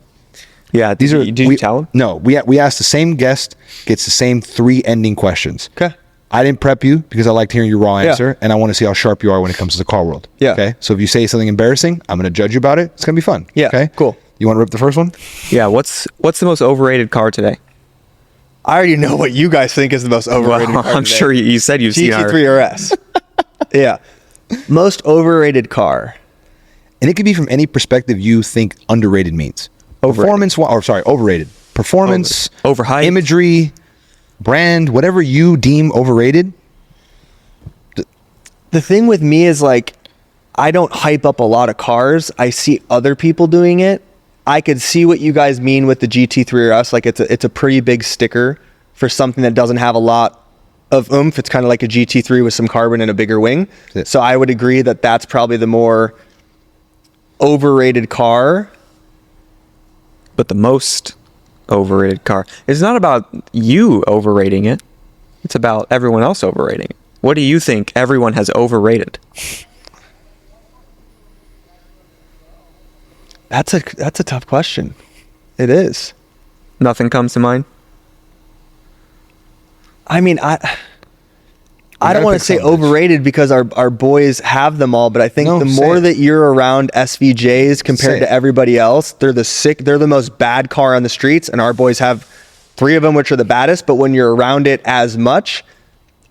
Yeah. Did you tell him? No. We asked the same guest gets the same 3 ending questions. Okay. I didn't prep you because I liked hearing your raw answer, and I want to see how sharp you are when it comes to the car world. Yeah. Okay. So if you say something embarrassing, I'm going to judge you about it. It's going to be fun. Yeah. Okay. Cool. You want to rip the first one? Yeah. What's the most overrated car today? I already know what you guys think is the most overrated car I'm today. sure you said you've seen our GT3 RS. Yeah. Most overrated car. And it could be from any perspective you think underrated means. Overrated. Overrated. Performance, Overhyped. imagery, brand, whatever you deem overrated. The thing with me is like, I don't hype up a lot of cars. I see other people doing it. I could see what you guys mean with the GT3 RS. Like it's a pretty big sticker for something that doesn't have a lot of oomph. It's kind of like a GT3 with some carbon and a bigger wing. So I would agree that that's probably the more overrated car. But the most overrated car. It's not about you overrating it. It's about everyone else overrating it. What do you think everyone has overrated? That's a tough question. It is. Nothing comes to mind? I mean, I don't want to say overrated because our boys have them all, but I think the more that you're around SVJs compared to everybody else, they're the most bad car on the streets, and our boys have 3 of them, which are the baddest. But when you're around it as much,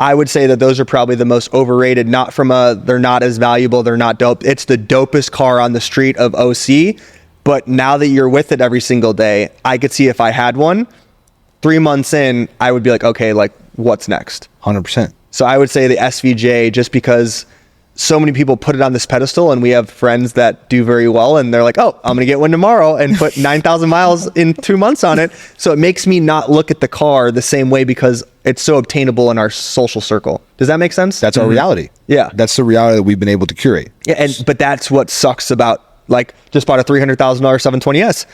I would say that those are probably the most overrated, not from they're not as valuable, they're not dope. It's the dopest car on the street of OC. But now that you're with it every single day, I could see if I had one, 3 months in, I would be like, okay, like what's next? 100%. So I would say the SVJ, just because so many people put it on this pedestal, and we have friends that do very well, and they're like, oh, I'm going to get one tomorrow and put 9,000 miles in 2 months on it. So it makes me not look at the car the same way because it's so obtainable in our social circle. Does that make sense? That's our reality. Yeah. That's the reality that we've been able to curate. Yeah, but that's what sucks about, like, just bought a $300,000 720S.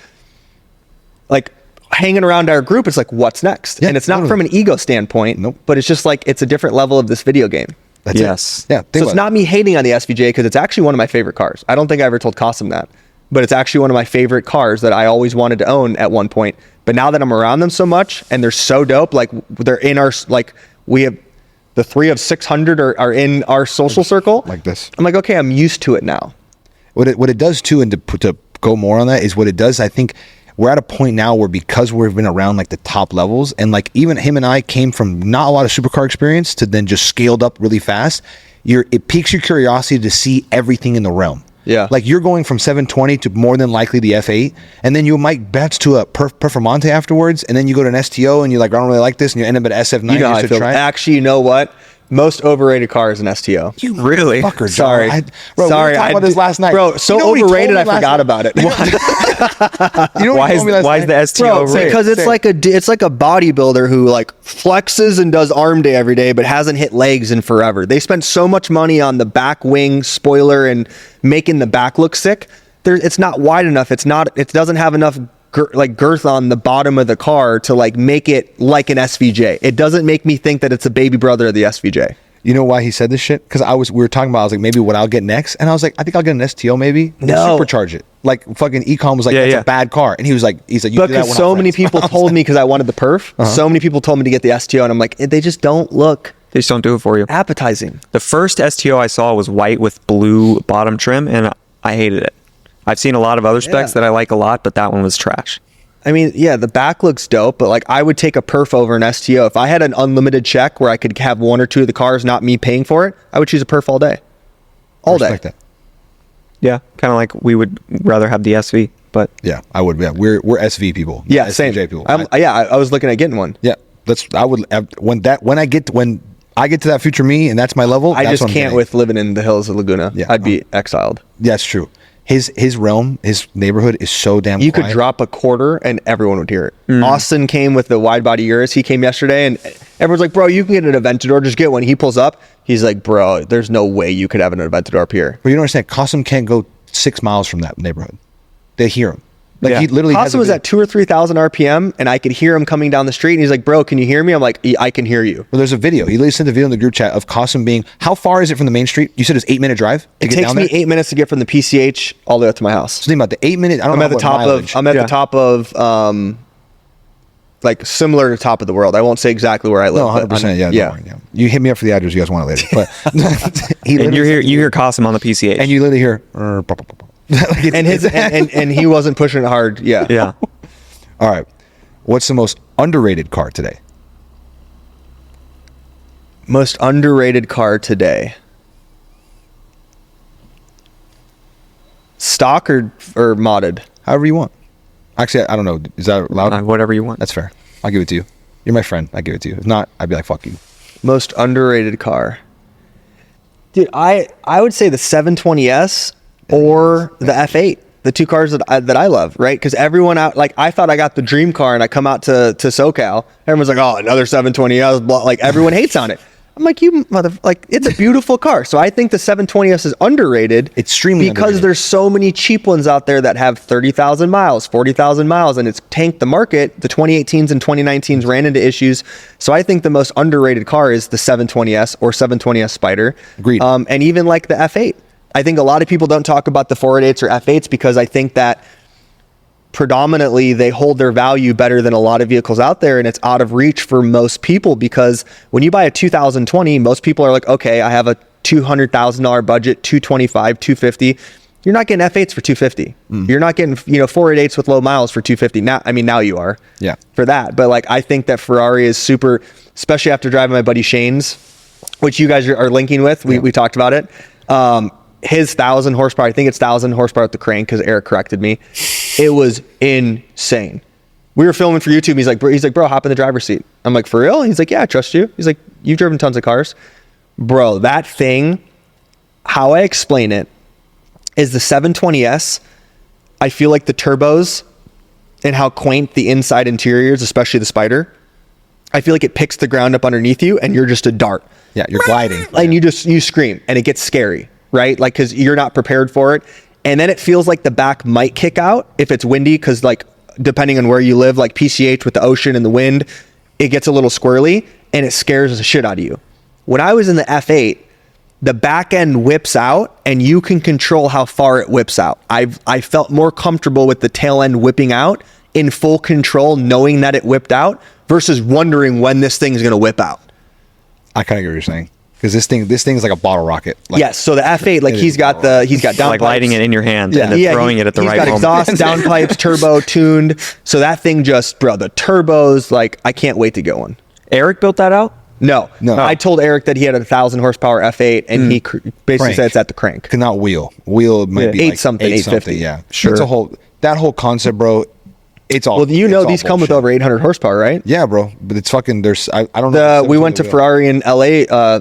Like, hanging around our group, it's like, what's next? Yeah, and it's not totally. from an ego standpoint, Nope. but it's just like, it's a different level of this video game. That's Yes. it. Yeah. So it's not me hating on the SVJ, because it's actually one of my favorite cars. I don't think I ever told Qasim that, but it's actually one of my favorite cars that I always wanted to own at one point. But now that I'm around them so much and they're so dope, like they're in our, like we have the 3 of 600 are in our social circle. Like this. I'm like, okay, I'm used to it now. What it does too, and to go more on that, is what it does. I think we're at a point now where, because we've been around like the top levels, and like even him and I came from not a lot of supercar experience to then just scaled up really fast. It piques your curiosity to see everything in the realm. Yeah. Like you're going from 720 to more than likely the F8, and then you might bet to a Performante afterwards, and then you go to an STO and you're like, I don't really like this, and you end up at SF9. You know how I to feel. try it. Actually, you know what? Most overrated car is an STO. You really? Fucker, John. Sorry. Bro, Sorry. we were talking about this last night. Bro, so You know what he told overrated, me I last forgot night? about it. You know what Why he is told me last why night? is the STO Bro, overrated? because it's like a bodybuilder who like flexes and does arm day every day, but hasn't hit legs in forever. They spent so much money on the back wing spoiler and making the back look sick. It's not wide enough. It doesn't have enough girth on the bottom of the car to like make it like an SVJ. It doesn't make me think that it's a baby brother of the SVJ. You know why he said this shit? Because we were talking about, I was like, maybe what I'll get next, and I was like, I think I'll get an STO maybe. And No. supercharge it. Like fucking Ecom was like, Yeah, that's yeah. a bad car, and he's like, you do that Because when so I'm many friends. people told me, because I wanted the perf. So many people told me to get the STO, and I'm like, they just don't look They just don't do it for you. appetizing. The first STO I saw was white with blue bottom trim, and I hated it. I've seen a lot of other specs Yeah. that I like a lot, but that one was trash. I mean, yeah, the back looks dope, but like I would take a perf over an STO. If I had an unlimited check where I could have 1 or 2 of the cars, not me paying for it, I would choose a perf all day. All day. Respect that. Yeah, kind of like we would rather have the SV, but Yeah, I would. Yeah, we're SV people. Yeah, SVJ same. people. I was looking at getting one. Yeah, I would when I get to that future me, and that's my level. I that's just what I'm can't getting. with living in the hills of Laguna. Yeah. I'd be exiled. Yeah, that's true. His realm, his neighborhood is so damn. You quiet. could drop a quarter and everyone would hear it. Austin came with the wide body Urus. He came yesterday and everyone's like, bro, you can get an Aventador. Just get one. He pulls up. He's like, bro, there's no way you could have an Aventador up here. But you don't understand. Qasim can't go 6 miles from that neighborhood. They hear him. Like Yeah. he literally. has Austin a was video. at 2,000 or 3,000 RPM and I could hear him coming down the street. And he's like, bro, can you hear me? I'm like, I can hear you. Well, there's a video. He literally sent a video in the group chat of Qasim being. How far is it from the main street? You said it's 8-minute drive. To It get takes down me there? 8 minutes to get from the PCH all the way up to my house. So think about the 8-minute. I don't I'm know at the what top mileage. of I'm at Yeah. the top of like similar to top of the world. I won't say exactly where I live. No, but 100%. Yeah, yeah. don't worry, yeah. You hit me up for the address. You guys want it later. But and you hear Qasim on the PCH. and you literally hear. Like, And his and he wasn't pushing it hard. Yeah. yeah. All right. What's the most underrated car today? Most underrated car today. Stock or modded? However you want. Actually, I don't know. Is that allowed? Whatever you want. That's fair. I'll give it to you. You're my friend. I give it to you. If not, I'd be like, fuck you. Most underrated car. Dude, I would say the 720S or the F8. The 2 cars that I love, right? Because everyone out, like, I thought I got the dream car and I come out to SoCal. Everyone's like, oh, another 720S. Blah. Like, everyone hates on it. I'm like, it's a beautiful car. So I think the 720S is underrated. It's extremely because underrated. there's so many cheap ones out there that have 30,000 miles, 40,000 miles, and it's tanked the market. The 2018s and 2019s ran into issues. So I think the most underrated car is the 720S or 720S Spider. Agreed. And even like the F8. I think a lot of people don't talk about the 488s or F8s because I think that predominantly they hold their value better than a lot of vehicles out there, and it's out of reach for most people because when you buy a 2020, most people are like, okay, I have a $200,000 budget, 225, 250. You're not getting F8s for 250. You're not getting 488s with low miles for 250. Now you are. Yeah. For that, but like I think that Ferrari is super, especially after driving my buddy Shane's which you guys are linking with. We talked about it. His 1,000 horsepower, I think it's 1,000 horsepower at the crank because Eric corrected me. It was insane. We were filming for YouTube. He's like, bro, hop in the driver's seat. I'm like, for real? He's like, yeah, I trust you. He's like, you've driven tons of cars. Bro, that thing, how I explain it is the 720S, I feel like the turbos and how quaint the inside interior is, especially the Spider, I feel like it picks the ground up underneath you and you're just a dart. Yeah, you're gliding. And you scream and it gets scary, right? Like, because you're not prepared for it. And then it feels like the back might kick out if it's windy, because like depending on where you live, like PCH with the ocean and the wind, it gets a little squirrely and it scares the shit out of you. When I was in the F8, the back end whips out and you can control how far it whips out. I felt more comfortable with the tail end whipping out in full control, knowing that it whipped out versus wondering when this thing's going to whip out. I kind of get what you're saying, because this thing's like a bottle rocket. Like, yes, so the F8, like he's got down like lighting it in your hand and then throwing it at the right moment. He's got exhaust, downpipes, turbo tuned. So that thing just, bro, the turbos, like I can't wait to go on. Eric built that out? No. I told Eric that he had a 1,000 horsepower F8 and he basically said it's at the crank. Cannot wheel might be 850. Yeah, sure. It's that whole concept, bro. It's all. Well, these come with over 800 horsepower, right? Yeah, bro. But it's fucking. I don't know. We went to Ferrari in LA,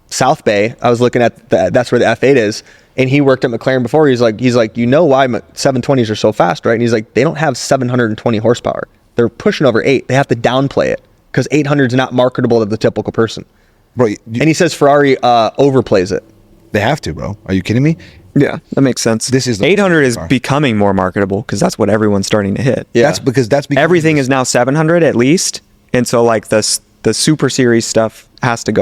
South Bay. I was looking at that's where the F8 is, and he worked at McLaren before. He's like, you know why 720s are so fast, right? And he's like, they don't have 720 horsepower. They're pushing over 8. They have to downplay it because 800 is not marketable to the typical person. Bro, and he says Ferrari overplays it. They have to, bro. Are you kidding me? Yeah, that makes sense. This is 800 is becoming more marketable because that's what everyone's starting to hit. Yeah, that's because everything is now 700 at least, and so like the Super Series stuff has to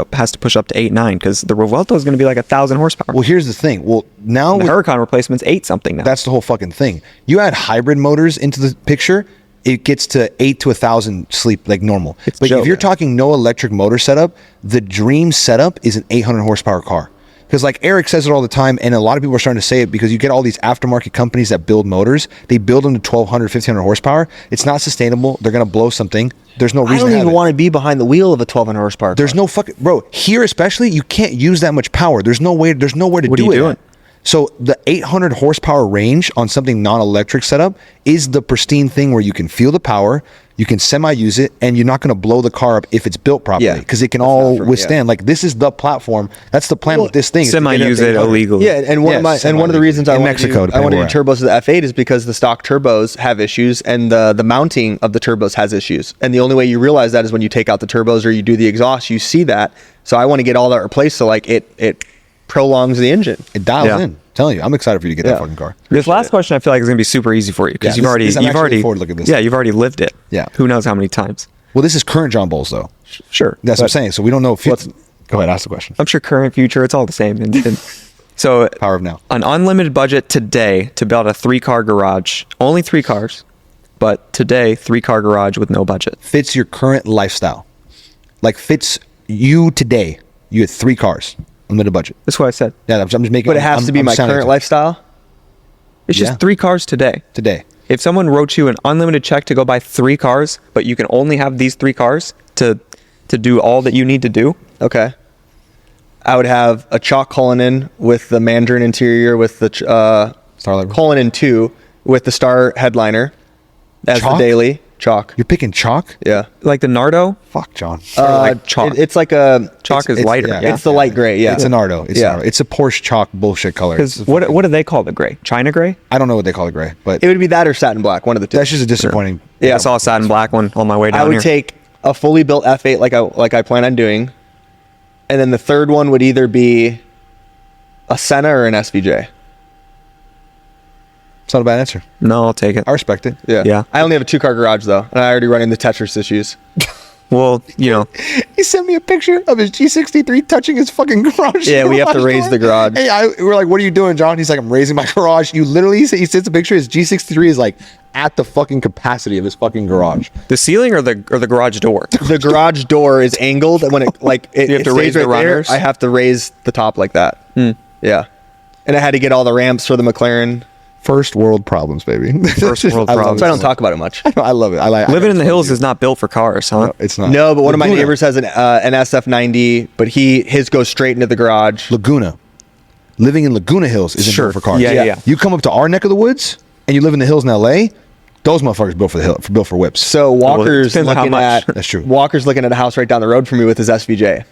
push up to 8.9 because the Revuelto is going to be like 1,000 horsepower. Well, here's the thing. Well, now the Huracan replacement's 8 something now. That's the whole fucking thing. You add hybrid motors into the picture, it gets to 8 to 1,000 sleep like normal. But if you're talking no electric motor setup, the dream setup is an 800 horsepower car. Because like Eric says it all the time, and a lot of people are starting to say it, because you get all these aftermarket companies that build motors, they build them to 1,200, 1,500 horsepower. It's not sustainable. They're going to blow something. There's no reason I don't even want to be behind the wheel of a 1,200 horsepower There's car. no fucking... Bro, here especially, you can't use that much power. There's nowhere to do it. What are you doing? So the 800 horsepower range on something non-electric setup is the pristine thing where you can feel the power, you can semi-use it, and you're not going to blow the car up if it's built properly, because it can all withstand. Like, this is the platform. That's the plan with this thing. Semi-use it illegally. Yeah, and one of the reasons I want to do turbos to the F8 is because the stock turbos have issues and the mounting of the turbos has issues. And the only way you realize that is when you take out the turbos or you do the exhaust, you see that. So I want to get all that replaced so like it prolongs the engine. It dials in. I'm telling you, I'm excited for you to get that fucking car. This last question I feel like is going to be super easy for you because you've already lived it. Yeah. Who knows how many times? Well, this is current Jon Boles though. Sure. That's what I'm saying. So we don't know if go ahead, ask the question. I'm sure current, future, it's all the same. And so power of now. An unlimited budget today to build a 3-car garage, only 3 cars, but today 3-car garage with no budget. Fits your current lifestyle. Like fits you today. You had 3 cars. Unlimited budget. That's what I said. Yeah, I'm just making. But it has to be my current lifestyle. It's just 3 cars today. If someone wrote you an unlimited check to go buy 3 cars, but you can only have these 3 cars to do all that you need to do. Okay. I would have a chalk Cullinan with the Mandarin interior with the Cullinan 2 with the Star headliner as the daily. Chalk. You're picking chalk? Yeah. Like the Nardo? Fuck, John. Like chalk. It's like a... Chalk is lighter. Yeah. It's the light gray, yeah. It's a Nardo. It's a Porsche chalk bullshit color. Because what do they call the gray? China gray? I don't know what they call the gray, but... It would be that or satin black, one of the two. That's just a disappointing... Sure. Yeah, I saw a satin black one on my way down here. I would take a fully built F8 like I plan on doing, and then the third one would either be a Senna or an SVJ. It's not a bad answer. No, I'll take it. I respect it. Yeah. I only have a 2-car garage though, and I already run into Tetris issues. Well, he sent me a picture of his G63 touching his fucking garage. Yeah, we have to raise the garage. Hey, we're like, what are you doing, John? He's like, I'm raising my garage. You literally, he sends a picture. His G63 is like at the fucking capacity of his fucking garage. The ceiling or the garage door? The garage door is angled, and when it you have to raise the runners. I have to raise the top like that. Yeah, and I had to get all the ramps for the McLaren First world problems, baby. First world I love problems. So I don't talk about it much. I love it. I like Living in the hills is not built for cars, huh? No, it's not. No, but one of my Laguna. neighbors has an SF90, but his goes straight into the garage. Laguna. Living in Laguna Hills isn't Sure. built for cars. Yeah. You come up to our neck of the woods and you live in the hills in LA, those motherfuckers built for the hill, built for whips. So Walker's depends on how looking much. at That's true. Walker's looking at a house right down the road from me with his SVJ.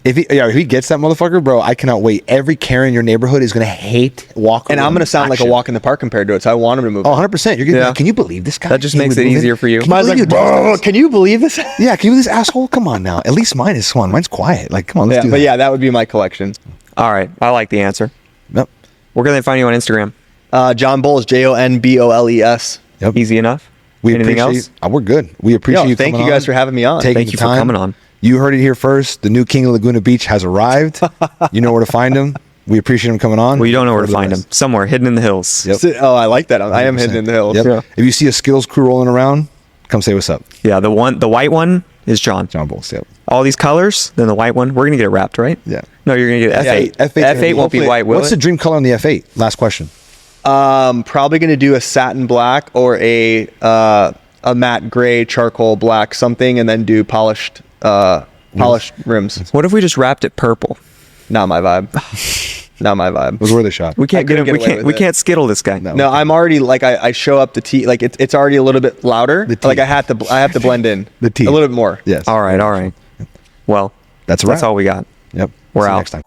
If he gets that motherfucker, bro, I cannot wait. Every Karen in your neighborhood is gonna hate Walker. And I'm going to sound like a walk in the park compared to it. So I want him to move. Oh, 100%. You're gonna be Yeah. like, can you believe this guy? That just He makes would it move in? easier for you. Can I was believe like, you did bro, this? can you believe this? Yeah, can you believe this asshole? Come on now. At least mine is fun. Mine's quiet. Like, come on, let's Yeah, do that. but yeah, that would be my collection. All right. I like the answer. Yep. Where can they find you on Instagram? Jon Boles, JONBOLES. Yep. Easy enough. We Anything appreciate, else? We're good. We appreciate Yo, you thank coming you guys on, for having me on. taking Thank the you for time. coming on. You heard it here first. The new King of Laguna Beach has arrived. You know where to find him. We appreciate him coming on. Well, you don't know where to One of find the him. best. Somewhere hidden in the hills. Yep. Oh, I like that. I am hidden in the hills. Yep. Yeah. If you see a skills crew rolling around, come say what's up. Yeah, the white one is John. Jon Boles. Yep. All these colors, then the white one. We're gonna get it wrapped, right? Yeah. No, you're gonna get F8. F8 F8 won't be hopefully- white, will What's it? the dream color on the F8? Last question. Probably going to do a satin black or a matte gray, charcoal black something, and then do polished rims. What if we just wrapped it purple? Not my vibe. Not my vibe. It was worth a shot. We can't get him. couldn't We get away can't. with We it. can't skittle this guy. No. No, I'm already like I show up the T like it's already a little bit louder. The T. Like I have to blend in The T. a little bit more. Yes. All right. All right. Well, That's a that's wrap. all we got. Yep. We're See you out. next time.